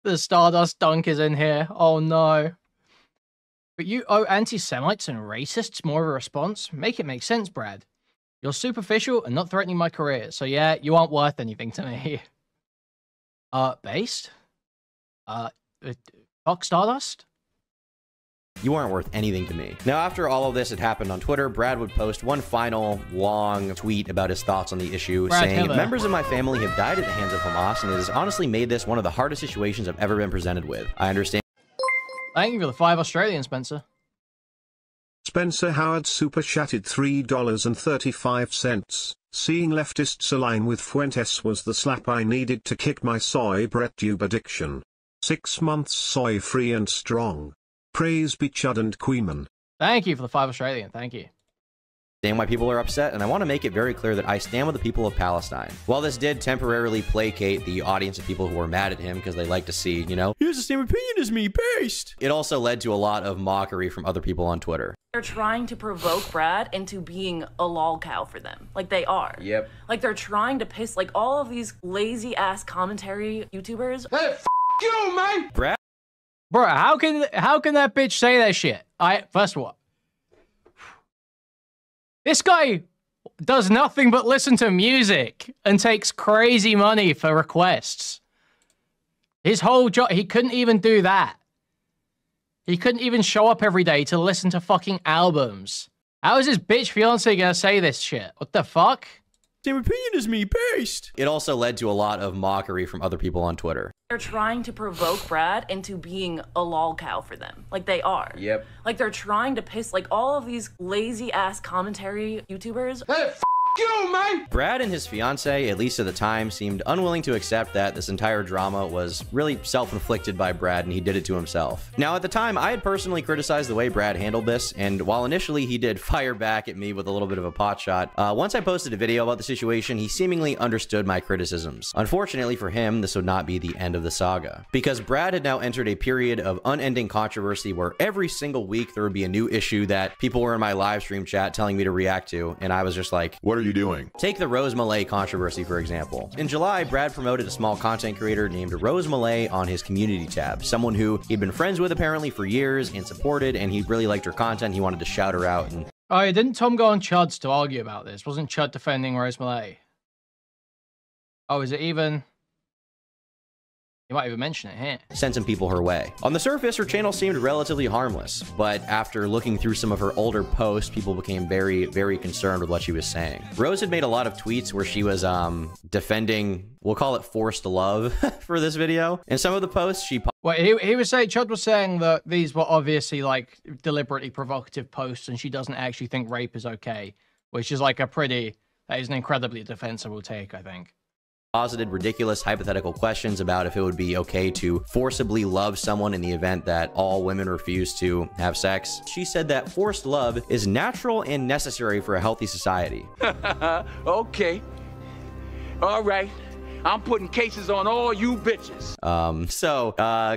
The Stardust dunk is in here. Oh no. But you owe anti-Semites and racists more of a response? Make it make sense, Brad. You're superficial and not threatening my career, so yeah, you aren't worth anything to me. Based? Fuck Stardust? You aren't worth anything to me. Now, after all of this had happened on Twitter, Brad would post one final long tweet about his thoughts on the issue, saying, "Members of my family have died at the hands of Hamas, and it has honestly made this one of the hardest situations I've ever been presented with. I understand." Thank you for the 5 Australian, Spencer. Spencer Howard super chatted $3.35. Seeing leftists align with Fuentes was the slap I needed to kick my soy breadtube addiction. 6 months soy free and strong. Praise be Chud and Kuihman. Thank you for the 5 Australian. Thank you. Why people are upset, and I want to make it very clear that I stand with the people of Palestine. While this did temporarily placate the audience of people who were mad at him because they like to see, you know, he has the same opinion as me, based. It also led to a lot of mockery from other people on Twitter. They're trying to provoke Brad into being a lol cow for them. Like, they are. Yep. Like, they're trying to piss, like, all of these lazy-ass commentary YouTubers. Hey, f*** you, man! Brad Bro, how can that bitch say that shit? First of all, this guy does nothing but listen to music and takes crazy money for requests. His whole job, he couldn't even do that. He couldn't even show up every day to listen to fucking albums. How is this bitch fiance gonna say this shit? What the fuck? Same opinion as me, paste. It also led to a lot of mockery from other people on Twitter. They're trying to provoke Brad into being a lol cow for them. Like, they are. Yep. Like, they're trying to piss, like, all of these lazy-ass commentary YouTubers. Hey, you, man! Brad and his fiancé, at least at the time, seemed unwilling to accept that this entire drama was really self-inflicted by Brad and he did it to himself. Now, at the time, I had personally criticized the way Brad handled this, and while initially he did fire back at me with a little bit of a pot shot, once I posted a video about the situation, he seemingly understood my criticisms. Unfortunately for him, this would not be the end of the saga, because Brad had now entered a period of unending controversy where every single week there would be a new issue that people were in my live stream chat telling me to react to, and I was just like, what are you doing? Take the Rose Malay controversy, for example. In July, Brad promoted a small content creator named Rose Malay on his community tab, someone who he'd been friends with apparently for years and supported, and he really liked her content. He wanted to shout her out. And oh, yeah, didn't Tom go on Chud's to argue about this? Wasn't Chud defending Rose Malay? Oh, is it even? You might even mention it here. Sent some people her way. On the surface, her channel seemed relatively harmless, but after looking through some of her older posts, people became very, very concerned with what she was saying. Rose had made a lot of tweets where she was defending, we'll call it forced love for this video. And some of the posts she... Well, he was saying, Chud was saying that these were obviously like deliberately provocative posts and she doesn't actually think rape is okay, which is like that is an incredibly defensible take, I think. Posited ridiculous hypothetical questions about if it would be okay to forcibly love someone in the event that all women refuse to have sex. She said that forced love is natural and necessary for a healthy society. Okay. All right. I'm putting cases on all you bitches.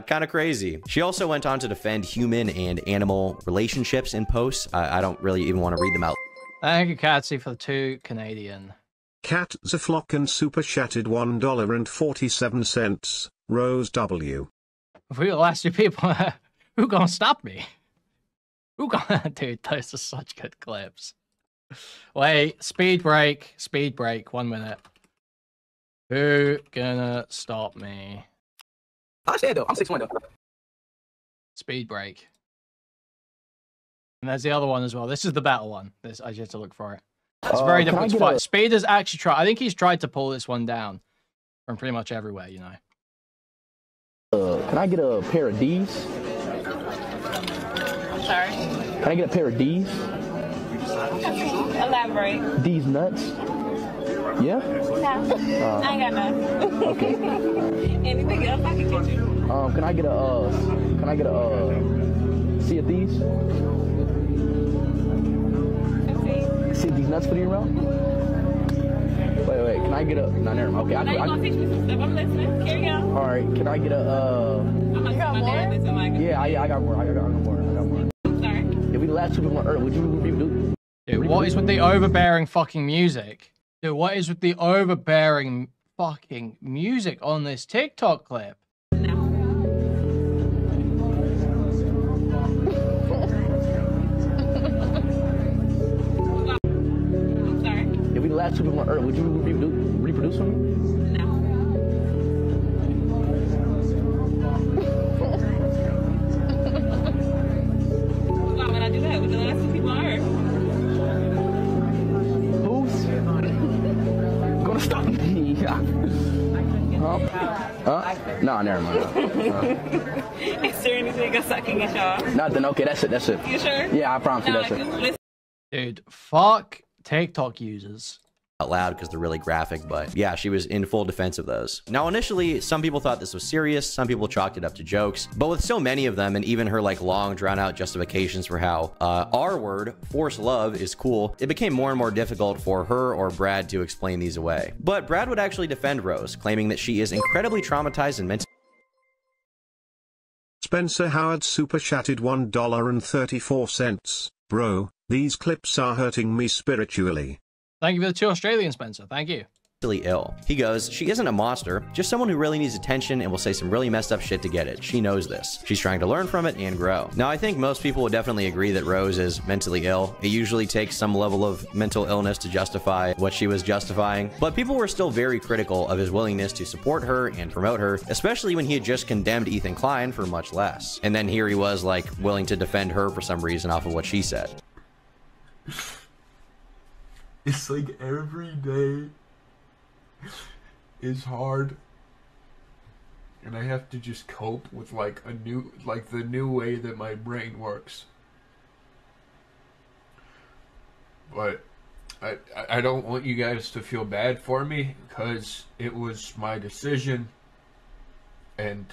Kind of crazy. She also went on to defend human and animal relationships in posts. I don't really even want to read them out. Thank you, Katsy, for the 2 Canadian. Cat Zaflock and super chatted $1.47. Rose W. If we were the last 2 people, who gonna stop me? Who gonna... Dude, those are such good clips. Wait, speed break, 1 minute. Who gonna stop me? I said though, I'm 6'1" though. Speed break. And there's the other one as well. This is the battle one. I just have to look for it. It's very difficult to fight. Speed has actually tried. I think he's tried to pull this one down from pretty much everywhere, you know. Can I get a pair of D's? Sorry? Can I get a pair of D's? Elaborate. D's nuts? Yeah? No. I ain't got none. Okay. Anything else I can get you? Can I get a Sea of Thieves? See these nuts for you around? Wait, can I get a... No, never mind. Okay, now you're gonna teach me some stuff. I'm listening. Carry on. Alright, can I get a... You got more? Yeah, I got more. I got more. I'm sorry. If we the last 2 people on Earth, would you do? Dude, what is with the overbearing fucking music? Dude, what is with the overbearing fucking music on this TikTok clip? If we the last 2 people on Earth, would you reproduce for me? No. Why would I do that with the last 2 people on Earth? Who's gonna stop me? Nah, never mind. Is there anything else I can get y'all? Nothing. Okay, that's it. You sure? Yeah, I promise you that's it. Dude, fuck TikTok users. Out loud because they're really graphic, but yeah, she was in full defense of those. Now, initially, some people thought this was serious, some people chalked it up to jokes, but with so many of them and even her like long drawn out justifications for how our word, forced love, is cool, it became more and more difficult for her or Brad to explain these away. But Brad would actually defend Rose, claiming that she is incredibly traumatized and mentally... Spencer Howard super chatted $1.34. Bro, these clips are hurting me spiritually. Thank you for the 2 Australian, Spencer. Thank you. mentally ill. He goes, she isn't a monster, just someone who really needs attention and will say some really messed up shit to get it. She knows this. She's trying to learn from it and grow. Now, I think most people would definitely agree that Rose is mentally ill. It usually takes some level of mental illness to justify what she was justifying, but people were still very critical of his willingness to support her and promote her, especially when he had just condemned Ethan Klein for much less. And then here he was, like, willing to defend her for some reason off of what she said. It's like every day is hard, and I have to just cope with like the new way that my brain works. But I don't want you guys to feel bad for me, because it was my decision and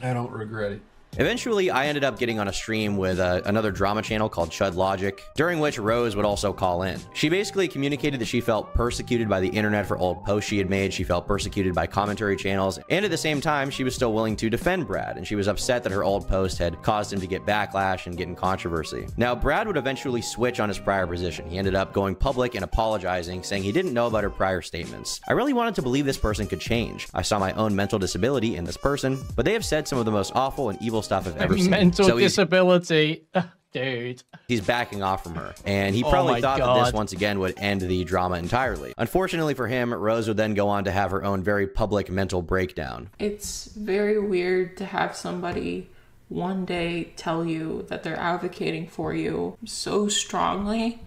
I don't regret it. Eventually, I ended up getting on a stream with another drama channel called Chud Logic, during which Rose would also call in. She basically communicated that she felt persecuted by the internet for old posts she had made, she felt persecuted by commentary channels, and at the same time, she was still willing to defend Brad, and she was upset that her old post had caused him to get backlash and get in controversy. Now, Brad would eventually switch on his prior position. He ended up going public and apologizing, saying he didn't know about her prior statements. I really wanted to believe this person could change. I saw my own mental disability in this person, but they have said some of the most awful and evil stuff I've ever seen. Mental disability. Dude. He's backing off from her, and he probably thought that this once again would end the drama entirely. Unfortunately for him, Rose would then go on to have her own very public mental breakdown. It's very weird to have somebody one day tell you that they're advocating for you so strongly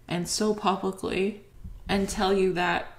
and so publicly, and tell you that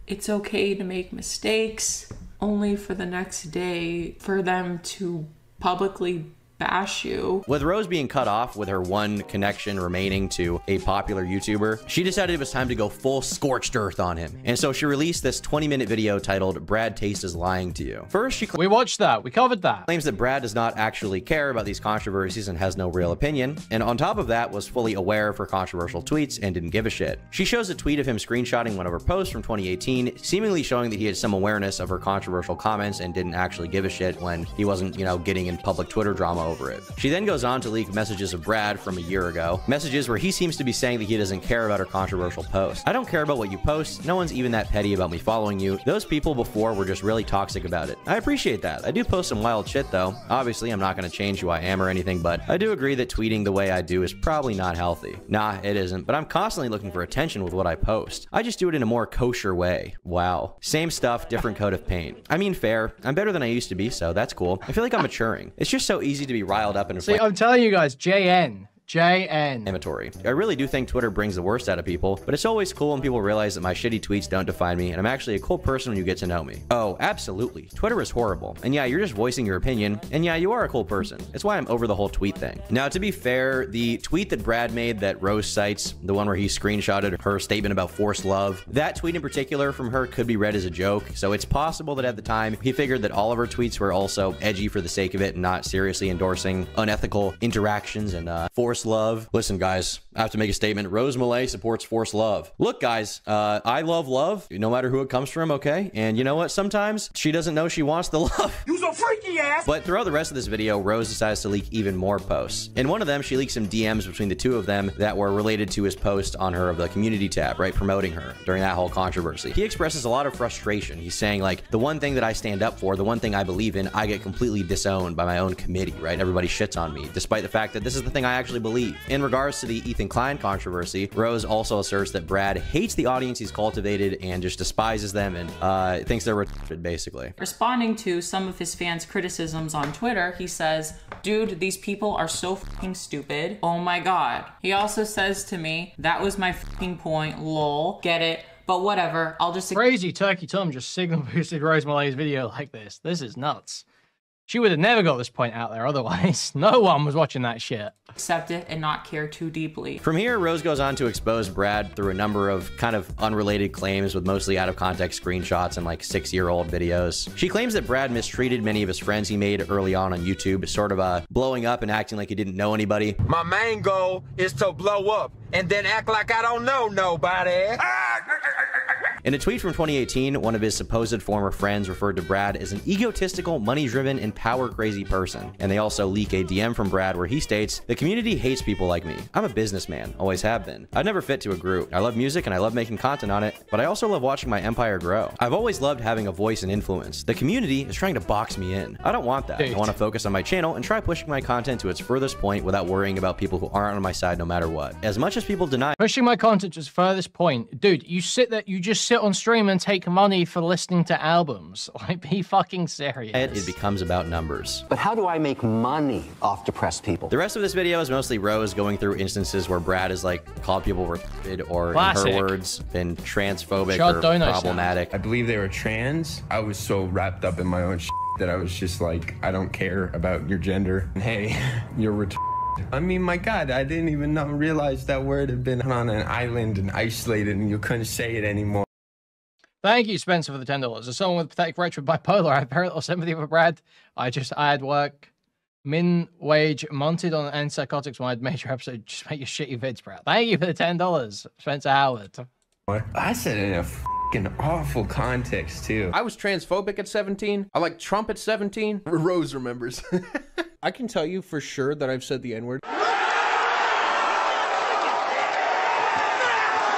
it's okay to make mistakes, only for the next day for them to publicly bash you. With Rose being cut off with her one connection remaining to a popular YouTuber, she decided it was time to go full scorched earth on him. And so she released this 20-minute video titled BradTaste is Lying to You. First, we watched that. We covered that. Claims that Brad does not actually care about these controversies and has no real opinion. And on top of that, was fully aware of her controversial tweets and didn't give a shit. She shows a tweet of him screenshotting one of her posts from 2018, seemingly showing that he had some awareness of her controversial comments and didn't actually give a shit when he wasn't, you know, getting in public Twitter drama over it. She then goes on to leak messages of Brad from a year ago, messages where he seems to be saying that he doesn't care about her controversial post. I don't care about what you post. No one's even that petty about me following you. Those people before were just really toxic about it. I appreciate that. I do post some wild shit though. Obviously, I'm not going to change who I am or anything, but I do agree that tweeting the way I do is probably not healthy. Nah, it isn't, but I'm constantly looking for attention with what I post. I just do it in a more kosher way. Wow. Same stuff, different coat of paint. I mean, fair. I'm better than I used to be, so that's cool. I feel like I'm maturing. It's just so easy to be riled up and See, I'm telling you guys, JN. Inflammatory. I really do think Twitter brings the worst out of people, but it's always cool when people realize that my shitty tweets don't define me, and I'm actually a cool person when you get to know me. Oh, absolutely. Twitter is horrible. And yeah, you're just voicing your opinion, and yeah, you are a cool person. It's why I'm over the whole tweet thing. Now, to be fair, the tweet that Brad made that Rose cites, the one where he screenshotted her statement about forced love, that tweet in particular from her could be read as a joke, so it's possible that at the time, he figured that all of her tweets were also edgy for the sake of it and not seriously endorsing unethical interactions and forced love. Listen, guys, I have to make a statement. Rose Malay supports forced love. Look, guys, I love love, no matter who it comes from, okay? And you know what? Sometimes she doesn't know she wants the love. You so freaky ass! But throughout the rest of this video, Rose decides to leak even more posts. In one of them, she leaks some DMs between the two of them that were related to his post on her of the community tab, right? Promoting her during that whole controversy. He expresses a lot of frustration. He's saying, like, the one thing that I stand up for, the one thing I believe in, I get completely disowned by my own committee, right? Everybody shits on me, despite the fact that this is the thing I actually believe. In regards to the Ethan Klein controversy, Rose also asserts that Brad hates the audience he's cultivated and just despises them and thinks they're retarded, basically. Responding to some of his fans' criticisms on Twitter, he says, dude, these people are so fucking stupid. Oh my god. He also says to me, that was my fucking point, lol. Get it? But whatever, I'll just... Crazy Turkey Tom just signal boosted Rose Malay's video like this. This is nuts. She would have never got this point out there otherwise. No one was watching that shit. Accept it and not care too deeply. From here, Rose goes on to expose Brad through a number of kind of unrelated claims with mostly out of context screenshots and like 6-year-old videos. She claims that Brad mistreated many of his friends he made early on YouTube, sort of blowing up and acting like he didn't know anybody. My main goal is to blow up and then act like I don't know nobody. In a tweet from 2018, one of his supposed former friends referred to Brad as an egotistical, money-driven, and power-crazy person. And they also leak a DM from Brad where he states, "The community hates people like me. I'm a businessman, always have been. I'd never fit to a group. I love music and I love making content on it, but I also love watching my empire grow. I've always loved having a voice and influence. The community is trying to box me in. I don't want that. I want to focus on my channel and try pushing my content to its furthest point without worrying about people who aren't on my side no matter what. As much as people deny pushing my content to its furthest point, dude, you just sit on stream and take money for listening to albums. Like, be fucking serious. it becomes about numbers. But how do I make money off depressed people? The rest of this video is mostly Rose going through instances where Brad has like called people retarded or, Classic. in her words, been transphobic Shut or donuts problematic. I believe they were trans. I was so wrapped up in my own that I was just like, I don't care about your gender. Hey, you're retarded. I mean, my God, I didn't even realize that word had been on an island and isolated and you couldn't say it anymore. Thank you, Spencer, for the $10. As someone with pathetic retro bipolar, I have very little sympathy for Brad. I had work min wage monted on antipsychotics when I had major episode. Just make your shitty vids, Brad. Thank you for the $10, Spencer Howard. I said it in a fucking awful context, too. I was transphobic at 17. I like Trump at 17. Rose remembers. I can tell you for sure that I've said the N-word.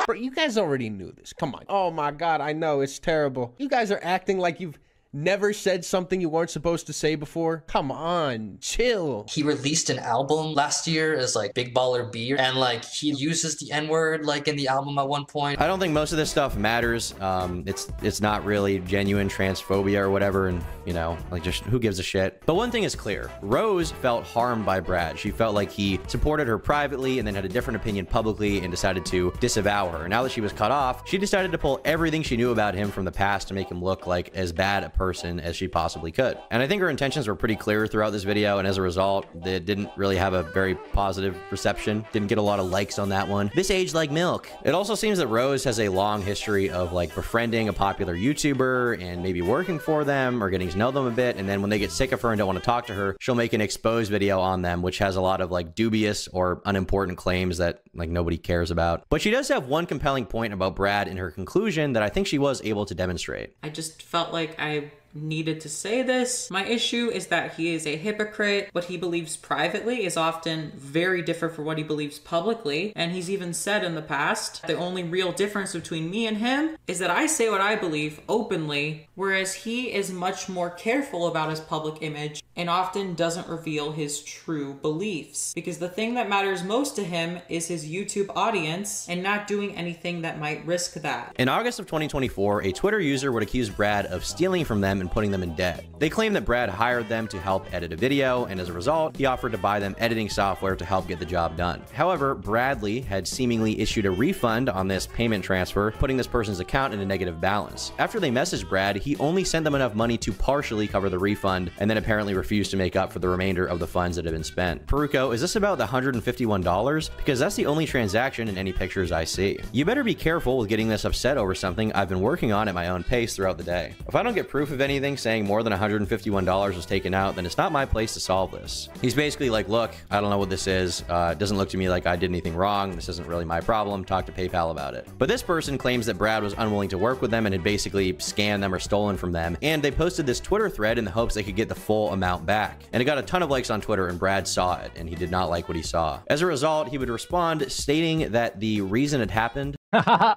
Bro, you guys already knew this. Come on. Oh my God, I know, it's terrible. You guys are acting like you've never said something you weren't supposed to say before. Come on, chill. He released an album last year as like Big Baller B, and like he uses the N-word like in the album at one point. I don't think most of this stuff matters. It's not really genuine transphobia or whatever, and you know, like just who gives a shit. But one thing is clear. Rose felt harmed by Brad. She felt like he supported her privately and then had a different opinion publicly and decided to disavow her. Now that she was cut off, she decided to pull everything she knew about him from the past to make him look like as bad a person as she possibly could. And I think her intentions were pretty clear throughout this video, and as a result, it didn't really have a very positive reception. Didn't get a lot of likes on that one. This aged like milk. It also seems that Rose has a long history of like befriending a popular YouTuber and maybe working for them or getting to know them a bit, and then when they get sick of her and don't want to talk to her, she'll make an exposed video on them, which has a lot of like dubious or unimportant claims that like nobody cares about. But she does have one compelling point about Brad in her conclusion that I think she was able to demonstrate. I just felt like I needed to say this. My issue is that he is a hypocrite. What he believes privately is often very different from what he believes publicly, and he's even said in the past, the only real difference between me and him is that I say what I believe openly, whereas he is much more careful about his public image and often doesn't reveal his true beliefs, because the thing that matters most to him is his YouTube audience and not doing anything that might risk that. In August of 2024, a Twitter user would accuse Brad of stealing from them and putting them in debt. They claim that Brad hired them to help edit a video, and as a result, he offered to buy them editing software to help get the job done. However, Bradley had seemingly issued a refund on this payment transfer, putting this person's account in a negative balance. After they messaged Brad, he only sent them enough money to partially cover the refund, and then apparently refused to make up for the remainder of the funds that had been spent. Peruko, is this about the $151? Because that's the only transaction in any pictures I see. You better be careful with getting this upset over something I've been working on at my own pace throughout the day. If I don't get proof of anything saying more than $151 was taken out, then it's not my place to solve this. He's basically like, look, I don't know what this is. It doesn't look to me like I did anything wrong. This isn't really my problem. Talk to PayPal about it. But this person claims that Brad was unwilling to work with them and had basically scammed them or stolen from them. And they posted this Twitter thread in the hopes they could get the full amount back. And it got a ton of likes on Twitter, and Brad saw it, and he did not like what he saw. As a result, he would respond stating that the reason it happened I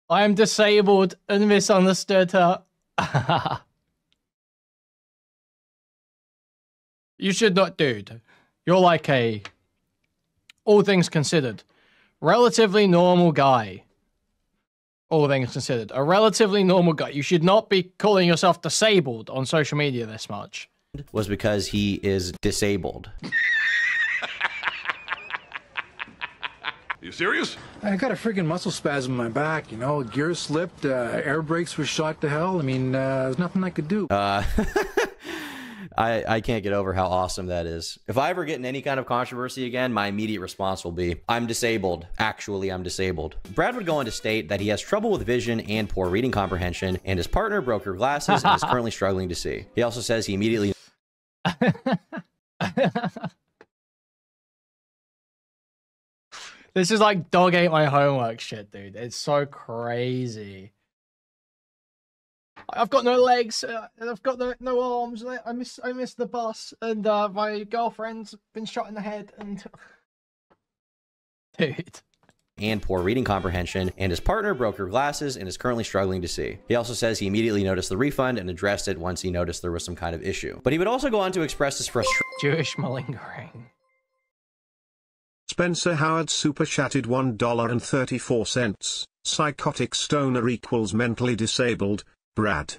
am disabled and misunderstood her. You should not, dude. You're like a, all things considered, relatively normal guy. All things considered, a relatively normal guy. You should not be calling yourself disabled on social media this much. Was because he is disabled. You serious? I got a freaking muscle spasm in my back, you know. Gear slipped, air brakes were shot to hell. I mean, there's nothing I could do. I can't get over how awesome that is. If I ever get in any kind of controversy again, my immediate response will be, I'm disabled. Actually, I'm disabled. Brad would go on to state that he has trouble with vision and poor reading comprehension, and his partner broke her glasses and is currently struggling to see. He also says he immediately... This is like dog ate my homework shit, dude. It's so crazy. I've got no legs. I've got no arms. I miss the bus, and my girlfriend's been shot in the head. And dude. And poor reading comprehension, and his partner broke her glasses and is currently struggling to see. He also says he immediately noticed the refund and addressed it once he noticed there was some kind of issue. But he would also go on to express his frustration. Jewish malingering. Spencer Howard super chatted $1.34. Psychotic stoner equals mentally disabled. Brad.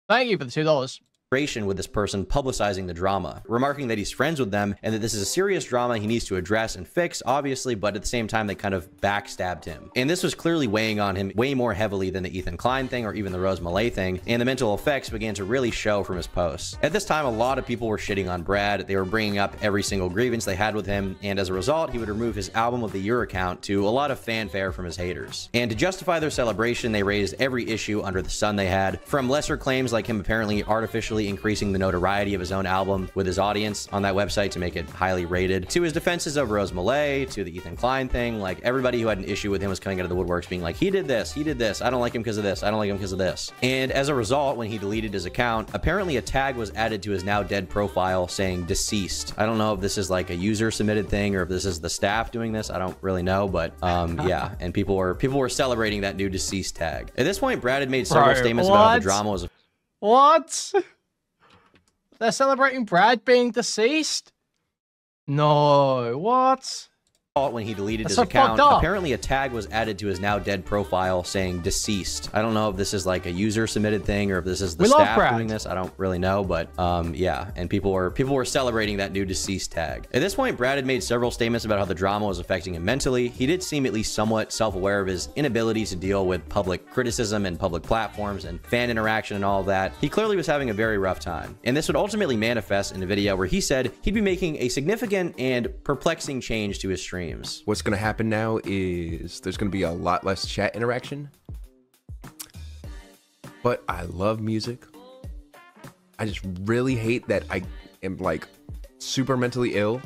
Thank you for the $2. With this person publicizing the drama, remarking that he's friends with them and that this is a serious drama he needs to address and fix, obviously, but at the same time they kind of backstabbed him. And this was clearly weighing on him way more heavily than the Ethan Klein thing or even the Rose Malay thing, and the mental effects began to really show from his posts. At this time, a lot of people were shitting on Brad. They were bringing up every single grievance they had with him, and as a result, he would remove his Album of the Year account to a lot of fanfare from his haters. And to justify their celebration, they raised every issue under the sun they had, from lesser claims like him apparently artificially increasing the notoriety of his own album with his audience on that website to make it highly rated, to his defenses of Rose Malay, to the Ethan Klein thing. Like, everybody who had an issue with him was coming out of the woodworks being like, he did this, I don't like him because of this, I don't like him because of this. And as a result, when he deleted his account, apparently a tag was added to his now dead profile saying deceased. I don't know if this is like a user submitted thing or if this is the staff doing this, I don't really know, but yeah, and people were celebrating that new deceased tag. At this point, Brad had made several statements about how the drama was What? They're celebrating Brad being deceased? No, what? When he deleted his account, apparently a tag was added to his now dead profile saying deceased. I don't know if this is like a user submitted thing or if this is the staff doing this. I don't really know, but yeah, and people were celebrating that new deceased tag. At this point, Brad had made several statements about how the drama was affecting him mentally. He did seem at least somewhat self-aware of his inability to deal with public criticism and public platforms and fan interaction and all of that. He clearly was having a very rough time. And this would ultimately manifest in a video where he said he'd be making a significant and perplexing change to his stream. What's going to happen now is there's going to be a lot less chat interaction. But I love music. I just really hate that I am like super mentally ill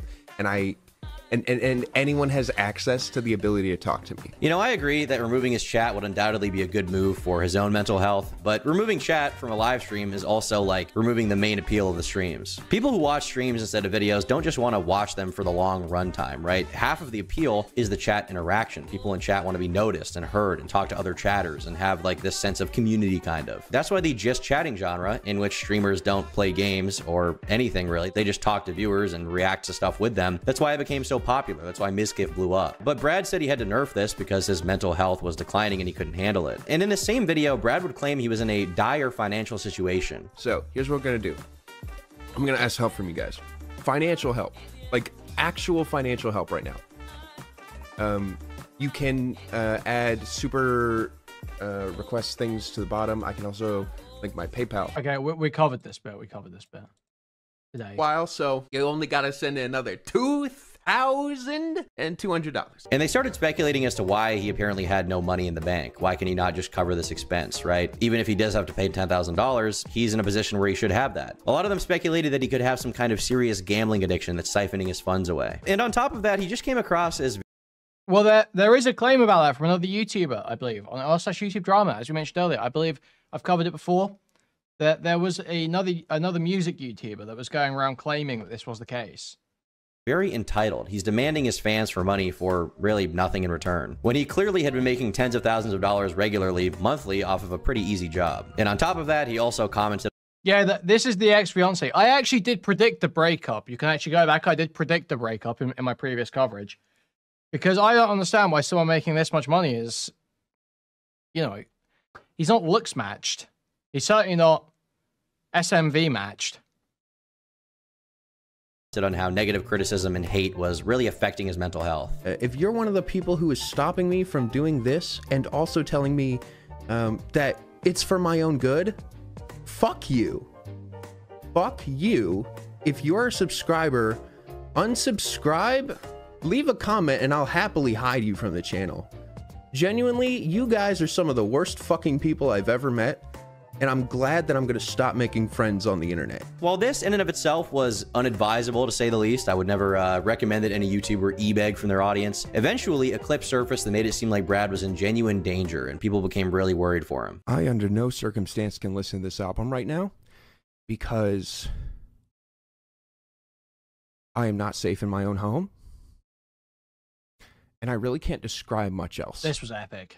and anyone has access to the ability to talk to me. You know, I agree that removing his chat would undoubtedly be a good move for his own mental health, but removing chat from a live stream is also like removing the main appeal of the streams. People who watch streams instead of videos don't just want to watch them for the long runtime, right? Half of the appeal is the chat interaction. People in chat want to be noticed and heard and talk to other chatters and have like this sense of community kind of. That's why the just chatting genre, in which streamers don't play games or anything really, they just talk to viewers and react to stuff with them. That's why it became so popular. That's why Mizkif blew up. But Brad said he had to nerf this because his mental health was declining and he couldn't handle it. And in the same video, Brad would claim he was in a dire financial situation. So here's what we're gonna do. I'm gonna ask help from you guys. Financial help, like actual financial help right now. You can add super request things to the bottom. I can also link my PayPal. Okay, we covered this bit. Today. While so you only gotta send in another $2,200. And they started speculating as to why he apparently had no money in the bank. Why can he not just cover this expense, right? Even if he does have to pay $10,000, he's in a position where he should have that. A lot of them speculated that he could have some kind of serious gambling addiction that's siphoning his funds away. And on top of that, he just came across as... Well, there is a claim about that from another YouTuber, I believe, on r/YouTube Drama, as we mentioned earlier. I believe I've covered it before. That there was another music YouTuber that was going around claiming that this was the case. Very entitled. He's demanding his fans for money for really nothing in return, when he clearly had been making tens of thousands of dollars regularly, monthly, off of a pretty easy job. And on top of that, he also commented... Yeah, this is the ex-fiancé. I actually did predict the breakup. You can actually go back. I did predict the breakup in my previous coverage. Because I don't understand why someone making this much money is... You know, he's not looks matched. He's certainly not SMV matched. On how negative criticism and hate was really affecting his mental health. If you're one of the people who is stopping me from doing this and also telling me that it's for my own good, fuck you. Fuck you. If you're a subscriber, unsubscribe, leave a comment, and I'll happily hide you from the channel. Genuinely, you guys are some of the worst fucking people I've ever met. And I'm glad that I'm going to stop making friends on the internet. While this in and of itself was unadvisable to say the least, I would never recommend that any YouTuber e-beg from their audience. Eventually, a clip surfaced that made it seem like Brad was in genuine danger and people became really worried for him. I under no circumstance can listen to this album right now because I am not safe in my own home. And I really can't describe much else. This was epic.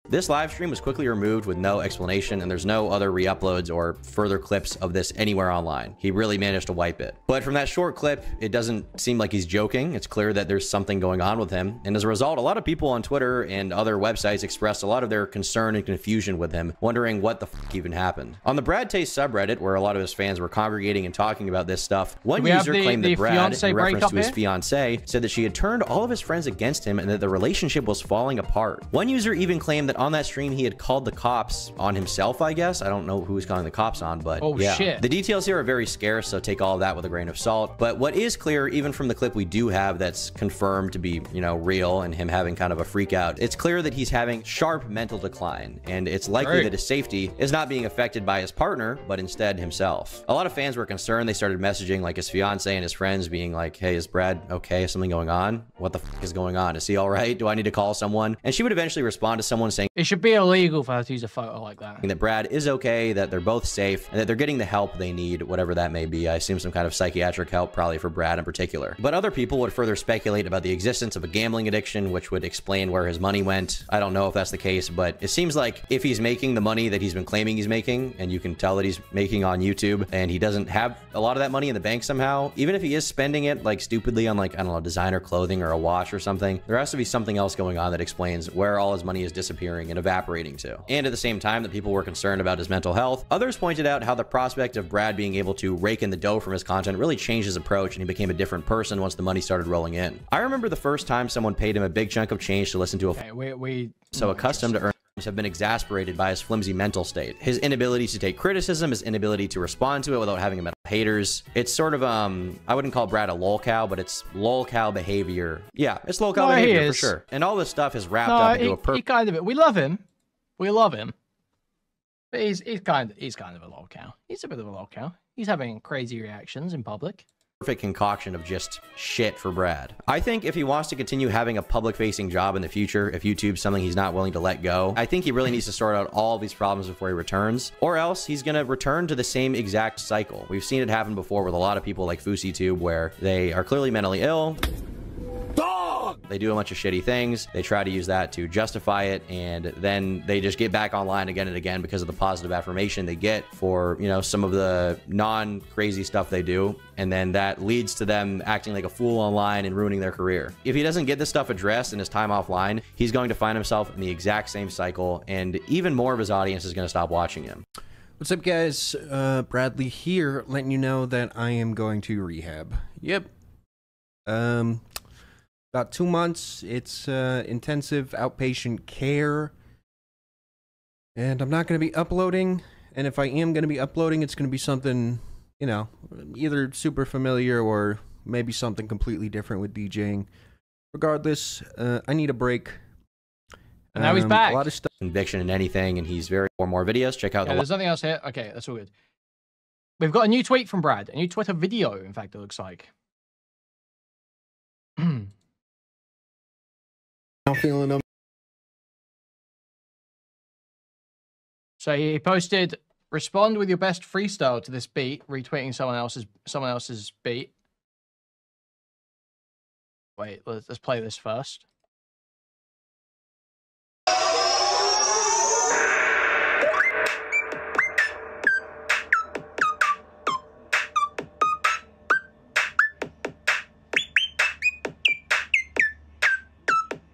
This live stream was quickly removed with no explanation, and there's no other re-uploads or further clips of this anywhere online. He really managed to wipe it. But from that short clip, it doesn't seem like he's joking. It's clear that there's something going on with him. And as a result, a lot of people on Twitter and other websites expressed a lot of their concern and confusion with him, wondering what the fuck even happened. On the BradTaste subreddit, where a lot of his fans were congregating and talking about this stuff, one user claimed that Brad, in reference to his fiancé, said that she had turned all of his friends against him and that the relationship was falling apart. One user even claimed that on that stream he had called the cops on himself, I guess. I don't know who he's calling the cops on, but yeah. Shit. The details here are very scarce, so take all of that with a grain of salt. But what is clear, even from the clip we do have that's confirmed to be, you know, real and him having kind of a freak out, it's clear that he's having sharp mental decline, and it's likely that his safety is not being affected by his partner, but instead himself. A lot of fans were concerned. They started messaging like his fiance and his friends being like, hey, is Brad okay? Is something going on? What the fuck is going on? Is he all right? Do I need to call someone? And she would eventually respond to someone saying, it should be illegal for her to use a photo like that. That Brad is okay, that they're both safe, and that they're getting the help they need, whatever that may be. I assume some kind of psychiatric help, probably for Brad in particular. But other people would further speculate about the existence of a gambling addiction, which would explain where his money went. I don't know if that's the case, but it seems like if he's making the money that he's been claiming he's making, and you can tell that he's making on YouTube, and he doesn't have a lot of that money in the bank somehow, even if he is spending it like stupidly on like, I don't know, designer clothing or a watch or something, there has to be something else going on that explains where all his money is disappearing and evaporating to. And at the same time that people were concerned about his mental health, others pointed out how the prospect of Brad being able to rake in the dough from his content really changed his approach, and he became a different person once the money started rolling in. I remember the first time someone paid him a big chunk of change to listen to a so accustomed to earn have been exasperated by his flimsy mental state, his inability to take criticism, his inability to respond to it without having haters. It's sort of I wouldn't call Brad a lolcow, but it's lolcow behavior. Yeah, it's lolcow behavior for sure. And all this stuff is wrapped up into a he kind of, we love him. We love him. But he's kind of a lolcow. He's a bit of a lolcow. He's having crazy reactions in public. Perfect concoction of just shit for Brad. I think if he wants to continue having a public-facing job in the future, if YouTube's something he's not willing to let go, I think he really needs to sort out all of these problems before he returns, or else he's gonna return to the same exact cycle. We've seen it happen before with a lot of people like FouseyTube, where they are clearly mentally ill. They do a bunch of shitty things. They try to use that to justify it, and then they just get back online again and again because of the positive affirmation they get for, you know, some of the non-crazy stuff they do, and then that leads to them acting like a fool online and ruining their career. If he doesn't get this stuff addressed in his time offline, he's going to find himself in the exact same cycle, and even more of his audience is going to stop watching him. What's up, guys? Bradley here, letting you know that I am going to rehab. Yep. About 2 months. It's intensive outpatient care. And I'm not going to be uploading. And if I am going to be uploading, it's going to be something, you know, either super familiar or maybe something completely different with DJing. Regardless, I need a break. And now he's back. A lot of stuff. Conviction in anything, and he's very for more videos. Check out there's nothing else here. Okay, that's all good. We've got a new tweet from Brad. A new Twitter video, in fact, it looks like. I'm feeling them. So he posted, respond with your best freestyle to this beat, retweeting someone else's beat. Wait, let's play this first.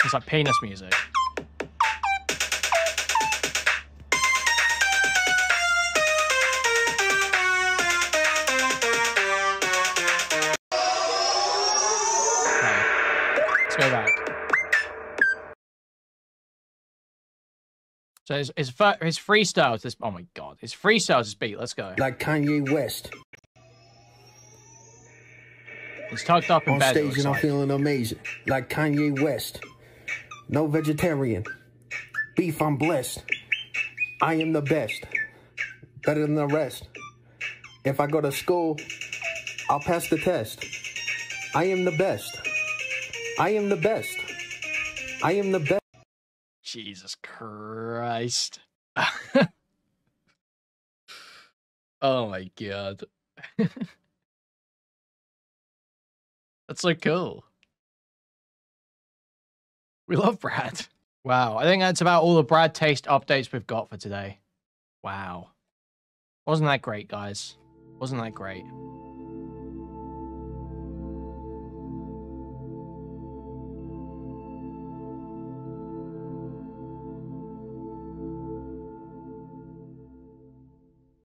It's like penis music. Let's go back. So his freestyle to this. Oh my god, his freestyle to this beat. Let's go. Like Kanye West. He's tucked up in on bed. Stage and I'm feeling amazing. Like Kanye West. No vegetarian. Beef, I'm blessed. I am the best. Better than the rest. If I go to school, I'll pass the test. I am the best. I am the best. I am the best. Jesus Christ. Oh my god. That's so cool. We love Brad. Wow, I think that's about all the Brad Taste updates we've got for today. Wow. Wasn't that great, guys? Wasn't that great?